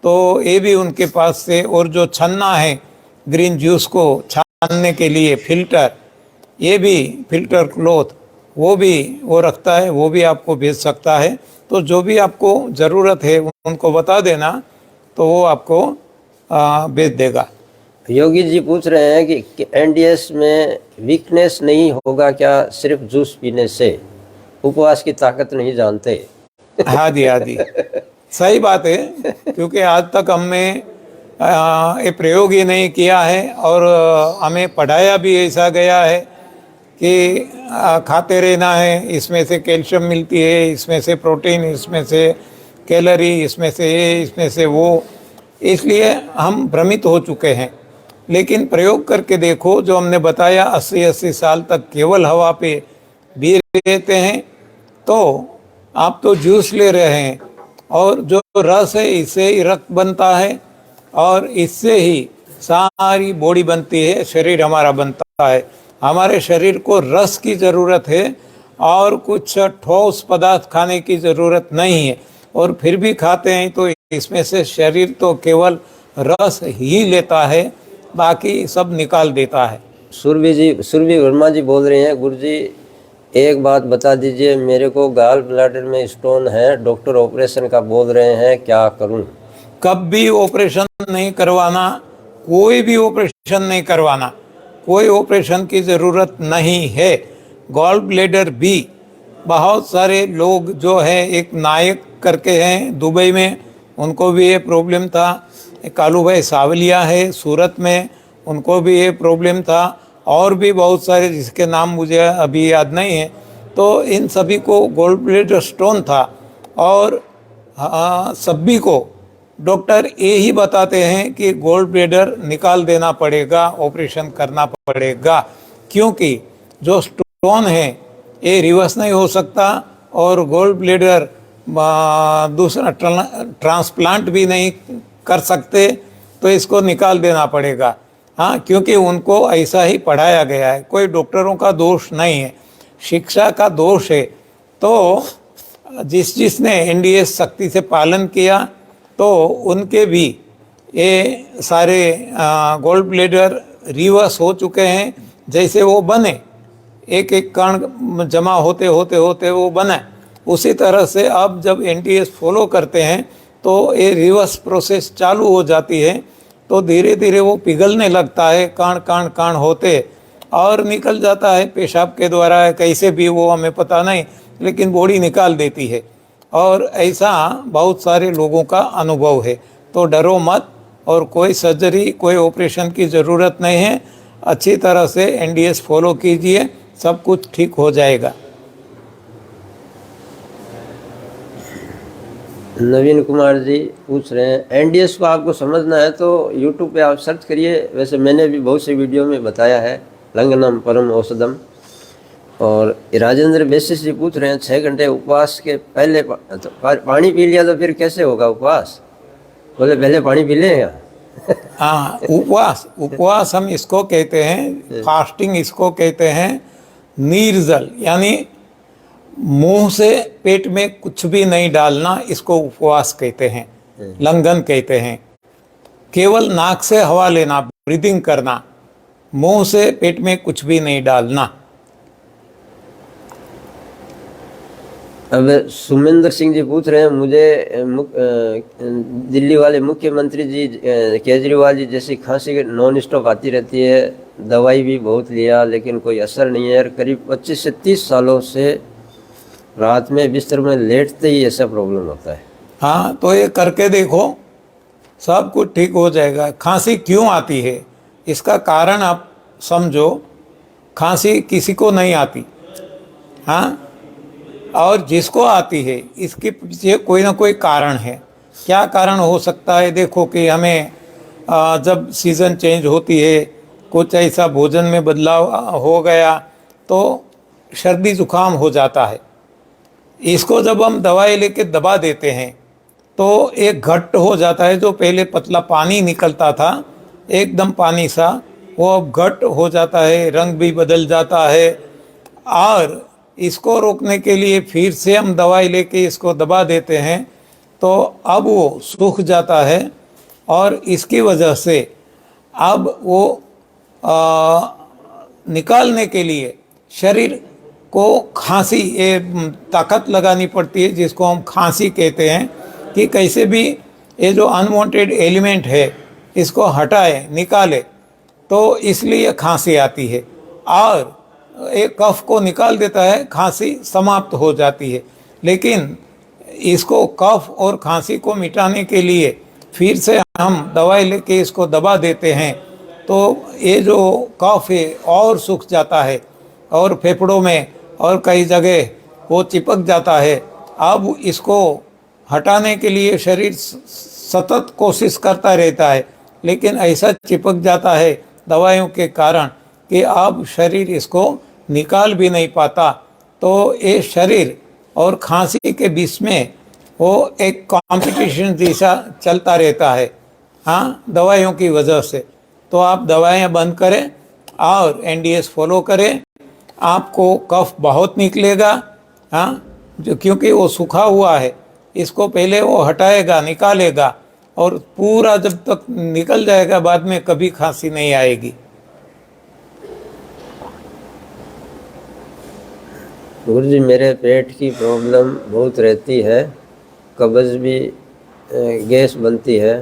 तो ये भी उनके पास से। और जो छन्ना है ग्रीन जूस को छानने के लिए फिल्टर, ये भी फिल्टर क्लॉथ, वो भी वो रखता है, वो भी आपको भेज सकता है। तो जो भी आपको ज़रूरत है उनको बता देना, तो वो आपको भेज देगा। योगी जी पूछ रहे हैं कि एनडीएस में वीकनेस नहीं होगा क्या सिर्फ जूस पीने से? उपवास की ताकत नहीं जानते। हाँ जी, सही बात है, क्योंकि आज तक हमने ये प्रयोग ही नहीं किया है, और हमें पढ़ाया भी ऐसा गया है कि खाते रहना है, इसमें से कैल्शियम मिलती है, इसमें से प्रोटीन, इसमें से कैलोरी, इसमें से ये, इसमें से वो, इसलिए हम भ्रमित हो चुके हैं। लेकिन प्रयोग करके देखो, जो हमने बताया 80-80 साल तक केवल हवा पे भी रहते हैं, तो आप तो जूस ले रहे हैं, और जो रस है इससे ही रक्त बनता है, और इससे ही सारी बॉडी बनती है, शरीर हमारा बनता है। हमारे शरीर को रस की ज़रूरत है, और कुछ ठोस पदार्थ खाने की ज़रूरत नहीं है। और फिर भी खाते हैं तो इसमें से शरीर तो केवल रस ही लेता है, बाकी सब निकाल देता है। सुरभि वर्मा जी बोल रहे हैं, गुरुजी एक बात बता दीजिए, मेरे को गाल ब्लैडर में स्टोन है, डॉक्टर ऑपरेशन का बोल रहे हैं, क्या करूं? कब भी ऑपरेशन नहीं करवाना, कोई भी ऑपरेशन नहीं करवाना, कोई ऑपरेशन की ज़रूरत नहीं है। गॉल ब्लेडर भी बहुत सारे लोग जो है, एक नायक करके हैं दुबई में, उनको भी ये प्रॉब्लम था। कालू भाई सावलिया है सूरत में, उनको भी ये प्रॉब्लम था। और भी बहुत सारे जिसके नाम मुझे अभी याद नहीं है। तो इन सभी को गॉल ब्लेडर स्टोन था। और सभी को डॉक्टर ये ही बताते हैं कि गोल्ड ब्लेडर निकाल देना पड़ेगा, ऑपरेशन करना पड़ेगा, क्योंकि जो स्टोन है ये रिवर्स नहीं हो सकता और गोल्ड ब्लेडर दूसरा ट्रांसप्लांट भी नहीं कर सकते, तो इसको निकाल देना पड़ेगा। हाँ, क्योंकि उनको ऐसा ही पढ़ाया गया है, कोई डॉक्टरों का दोष नहीं है, शिक्षा का दोष है। तो जिसने एनडीएस सख्ती से पालन किया तो उनके भी ये सारे गोल्ड ब्लेडर रिवर्स हो चुके हैं। जैसे वो बने, एक एक कण जमा होते होते होते वो बने, उसी तरह से अब जब एनडीएस फॉलो करते हैं तो ये रिवर्स प्रोसेस चालू हो जाती है। तो धीरे धीरे वो पिघलने लगता है, कण होते, और निकल जाता है पेशाब के द्वारा, कैसे भी वो हमें पता नहीं, लेकिन बॉडी निकाल देती है। और ऐसा बहुत सारे लोगों का अनुभव है। तो डरो मत, और कोई सर्जरी, कोई ऑपरेशन की ज़रूरत नहीं है। अच्छी तरह से एनडीएस फॉलो कीजिए, सब कुछ ठीक हो जाएगा। नवीन कुमार जी पूछ रहे हैं, एनडीएस को आपको समझना है तो यूट्यूब पे आप सर्च करिए। वैसे मैंने भी बहुत सी वीडियो में बताया है, लंगनम परम औषधम। और राजेंद्र बेसिस जी पूछ रहे हैं, 6 घंटे उपवास के पहले पानी पी लिया तो फिर कैसे होगा उपवास? बोले पहले पानी पी लें या? हाँ, उपवास हम इसको कहते हैं, फास्टिंग इसको कहते हैं। निर्जल यानी मुंह से पेट में कुछ भी नहीं डालना, इसको उपवास कहते हैं, लंघन कहते हैं। केवल नाक से हवा लेना, ब्रीदिंग करना, मुंह से पेट में कुछ भी नहीं डालना। अब सुमेंद्र सिंह जी पूछ रहे हैं, मुझे दिल्ली वाले मुख्यमंत्री जी केजरीवाल जी जैसी खांसी के नॉन स्टॉप आती रहती है, दवाई भी बहुत लिया लेकिन कोई असर नहीं है, और करीब 25 से 30 सालों से रात में बिस्तर में लेटते ही ऐसा प्रॉब्लम होता है। हाँ, तो ये करके देखो, सब कुछ ठीक हो जाएगा। खांसी क्यों आती है, इसका कारण आप समझो। खांसी किसी को नहीं आती, हाँ, और जिसको आती है इसके पीछे कोई ना कोई कारण है। क्या कारण हो सकता है? देखो कि हमें जब सीज़न चेंज होती है, कुछ ऐसा भोजन में बदलाव हो गया तो सर्दी जुकाम हो जाता है। इसको जब हम दवाई लेके दबा देते हैं तो एक घट्ट हो जाता है। जो पहले पतला पानी निकलता था, एकदम पानी सा, वो अब घट्ट हो जाता है, रंग भी बदल जाता है। और इसको रोकने के लिए फिर से हम दवाई लेके इसको दबा देते हैं तो अब वो सूख जाता है, और इसकी वजह से अब वो निकालने के लिए शरीर को खांसी, ये ताकत लगानी पड़ती है, जिसको हम खांसी कहते हैं, कि कैसे भी ये जो अनवांटेड एलिमेंट है इसको हटाए, निकाले। तो इसलिए खांसी आती है, और एक कफ को निकाल देता है, खांसी समाप्त हो जाती है। लेकिन इसको, कफ और खांसी को मिटाने के लिए फिर से हम दवाई लेके इसको दबा देते हैं तो ये जो कफ है और सूख जाता है, और फेफड़ों में और कई जगह वो चिपक जाता है। अब इसको हटाने के लिए शरीर सतत कोशिश करता रहता है, लेकिन ऐसा चिपक जाता है दवाइयों के कारण कि अब शरीर इसको निकाल भी नहीं पाता। तो ये शरीर और खांसी के बीच में वो एक कंपटीशन जैसा चलता रहता है, हाँ, दवाइयों की वजह से। तो आप दवाइयाँ बंद करें और एनडीएस फॉलो करें, आपको कफ बहुत निकलेगा, हाँ, जो क्योंकि वो सूखा हुआ है, इसको पहले वो हटाएगा, निकालेगा, और पूरा जब तक निकल जाएगा बाद में कभी खांसी नहीं आएगी। गुरुजी, मेरे पेट की प्रॉब्लम बहुत रहती है, कब्ज़ भी, गैस बनती है,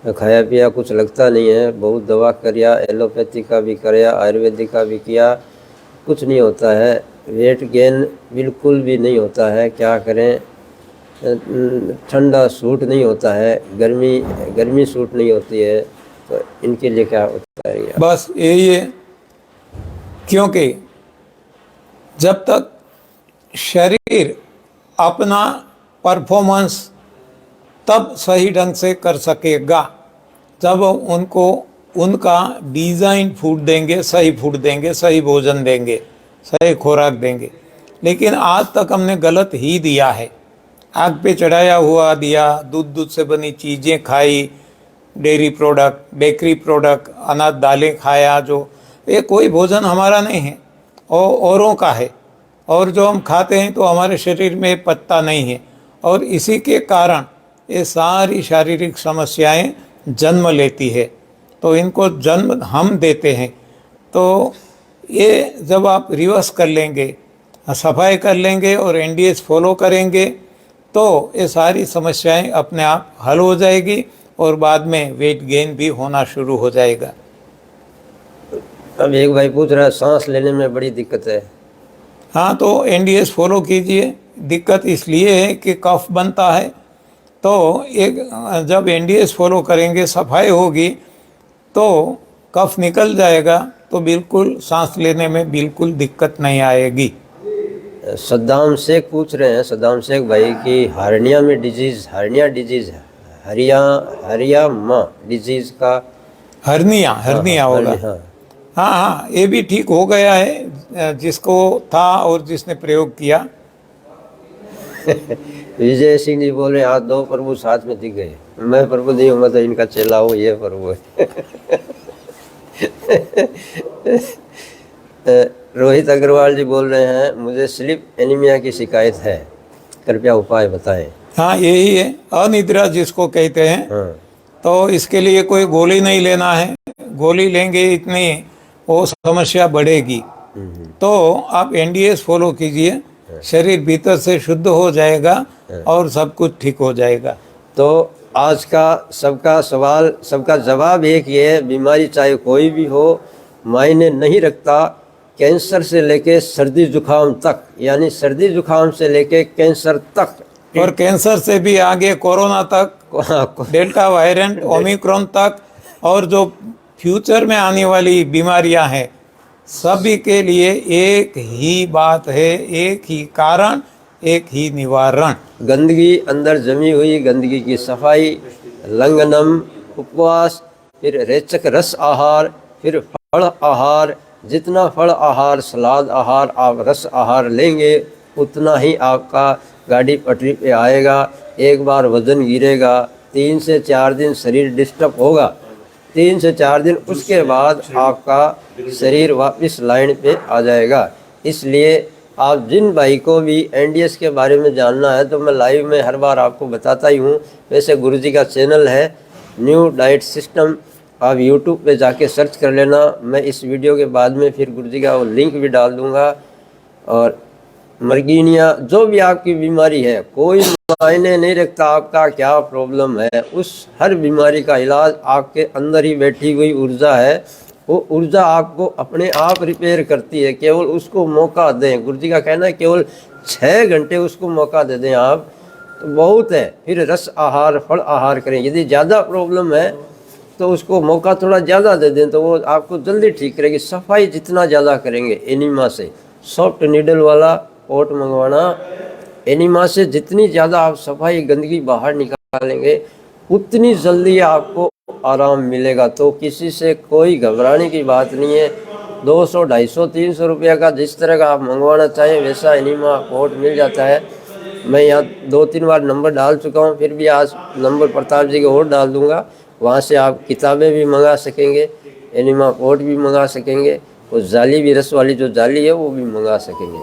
खाया पिया कुछ लगता नहीं है, बहुत दवा किया, एलोपैथी का भी किया, आयुर्वेदिक का भी किया, कुछ नहीं होता है। वेट गेन बिल्कुल भी नहीं होता है। क्या करें, ठंडा सूट नहीं होता है, गर्मी सूट नहीं होती है, तो इनके लिए क्या होता है? बस यही है, क्योंकि जब तक शरीर अपना परफॉर्मेंस तब सही ढंग से कर सकेगा जब उनको उनका डिज़ाइन फूड देंगे, सही फूड देंगे, सही भोजन देंगे, सही खुराक देंगे। लेकिन आज तक हमने गलत ही दिया है। आग पे चढ़ाया हुआ दिया, दूध से बनी चीज़ें खाई, डेयरी प्रोडक्ट, बेकरी प्रोडक्ट, अनाज दालें खाया, जो ये कोई भोजन हमारा नहीं है, और औरों का है। और जो हम खाते हैं तो हमारे शरीर में पचता नहीं है, और इसी के कारण ये सारी शारीरिक समस्याएं जन्म लेती है। तो इनको जन्म हम देते हैं। तो ये जब आप रिवर्स कर लेंगे, सफाई कर लेंगे और एनडीएस फॉलो करेंगे, तो ये सारी समस्याएं अपने आप हल हो जाएगी और बाद में वेट गेन भी होना शुरू हो जाएगा। अब एक भाई पूछ रहा है सांस लेने में बड़ी दिक्कत है। हाँ, तो एनडीएस फॉलो कीजिए। दिक्कत इसलिए है कि कफ बनता है, तो एक जब एनडीएस फॉलो करेंगे, सफाई होगी, तो कफ निकल जाएगा, तो बिल्कुल सांस लेने में बिल्कुल दिक्कत नहीं आएगी। सद्दाम शेख पूछ रहे हैं, सद्दाम शेख भाई, कि हार्निया में डिजीज, हार्निया डिजीज है, हरियामा डिजीज का हर्निया होगा। हाँ। हाँ, ये भी ठीक हो गया है, जिसको था और जिसने प्रयोग किया। विजय सिंह जी बोल रहे हैं आज 2 प्रभु साथ में दिख गए। मैं प्रभु नहीं हूँ, मैं तो इनका चेला हूँ, ये प्रभु है। रोहित अग्रवाल जी बोल रहे हैं मुझे स्लीप एनीमिया की शिकायत है, कृपया उपाय बताएं। हाँ, यही है अनिद्रा जिसको कहते हैं। हाँ। तो इसके लिए कोई गोली नहीं लेना है, गोली लेंगे इतनी वो समस्या बढ़ेगी। तो आप एनडीएस फॉलो कीजिए, शरीर भीतर से शुद्ध हो जाएगा और सब कुछ ठीक हो जाएगा। तो आज का सबका सवाल, सबका जवाब एक ही है, बीमारी चाहे कोई भी हो मायने नहीं रखता। कैंसर से लेके सर्दी जुकाम तक, यानी सर्दी जुकाम से लेके कैंसर तक, और कैंसर से भी आगे कोरोना तक, डेल्टा वेरिएंट, ओमिक्रॉन तक, और जो फ्यूचर में आने वाली बीमारियां हैं, सभी के लिए एक ही बात है, एक ही कारण, एक ही निवारण। गंदगी अंदर जमी हुई गंदगी की सफाई, लंघनम, उपवास, फिर रेचक रस आहार, फिर फल आहार। जितना फल आहार, सलाद आहार, आप रस आहार लेंगे उतना ही आपका गाड़ी पटरी पे आएगा। एक बार वजन गिरेगा, 3 से 4 दिन शरीर डिस्टर्ब होगा, 3 से 4 दिन, उसके बाद आपका शरीर वापस लाइन पे आ जाएगा। इसलिए आप जिन भाई को भी एनडीएस के बारे में जानना है, तो मैं लाइव में हर बार आपको बताता ही हूँ। वैसे गुरुजी का चैनल है न्यू डाइट सिस्टम, आप यूट्यूब पे जाके सर्च कर लेना। मैं इस वीडियो के बाद में फिर गुरुजी का वो लिंक भी डाल दूँगा। और मर्गीनिया, जो भी आपकी बीमारी है, कोई मायने नहीं रखता आपका क्या प्रॉब्लम है, उस हर बीमारी का इलाज आपके अंदर ही बैठी हुई ऊर्जा है। वो ऊर्जा आपको अपने आप रिपेयर करती है, केवल उसको मौका दें। गुरुजी का कहना है केवल 6 घंटे उसको मौका दे दें आप, तो बहुत है। फिर रस आहार, फल आहार करें। यदि ज़्यादा प्रॉब्लम है तो उसको मौका थोड़ा ज़्यादा दे दें, तो वो आपको जल्दी ठीक करेगी। सफाई जितना ज़्यादा करेंगे एनिमा से, सॉफ्ट नीडल वाला पोट मंगवाना, एनिमा से जितनी ज़्यादा आप सफाई गंदगी बाहर निकालेंगे उतनी जल्दी आपको आराम मिलेगा। तो किसी से कोई घबराने की बात नहीं है। 200, 250, 300 रुपये का जिस तरह का आप मंगवाना चाहें वैसा एनिमा पोट मिल जाता है। मैं यहाँ 2-3 बार नंबर डाल चुका हूँ, फिर भी आज नंबर प्रताप जी के और डाल दूँगा। वहाँ से आप किताबें भी मंगा सकेंगे, एनिमा पोट भी मंगा सकेंगे, और जाली भी, रस वाली जो जाली है वो भी मंगा सकेंगे।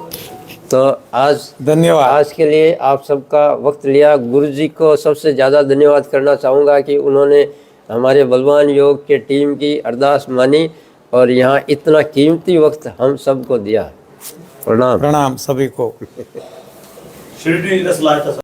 तो आज धन्यवाद। आज के लिए आप सबका वक्त लिया। गुरुजी को सबसे ज़्यादा धन्यवाद करना चाहूँगा कि उन्होंने हमारे बलवान योग के टीम की अरदास मानी और यहाँ इतना कीमती वक्त हम सबको दिया। प्रणाम। प्रणाम सभी को। शिरडी रस लाया था।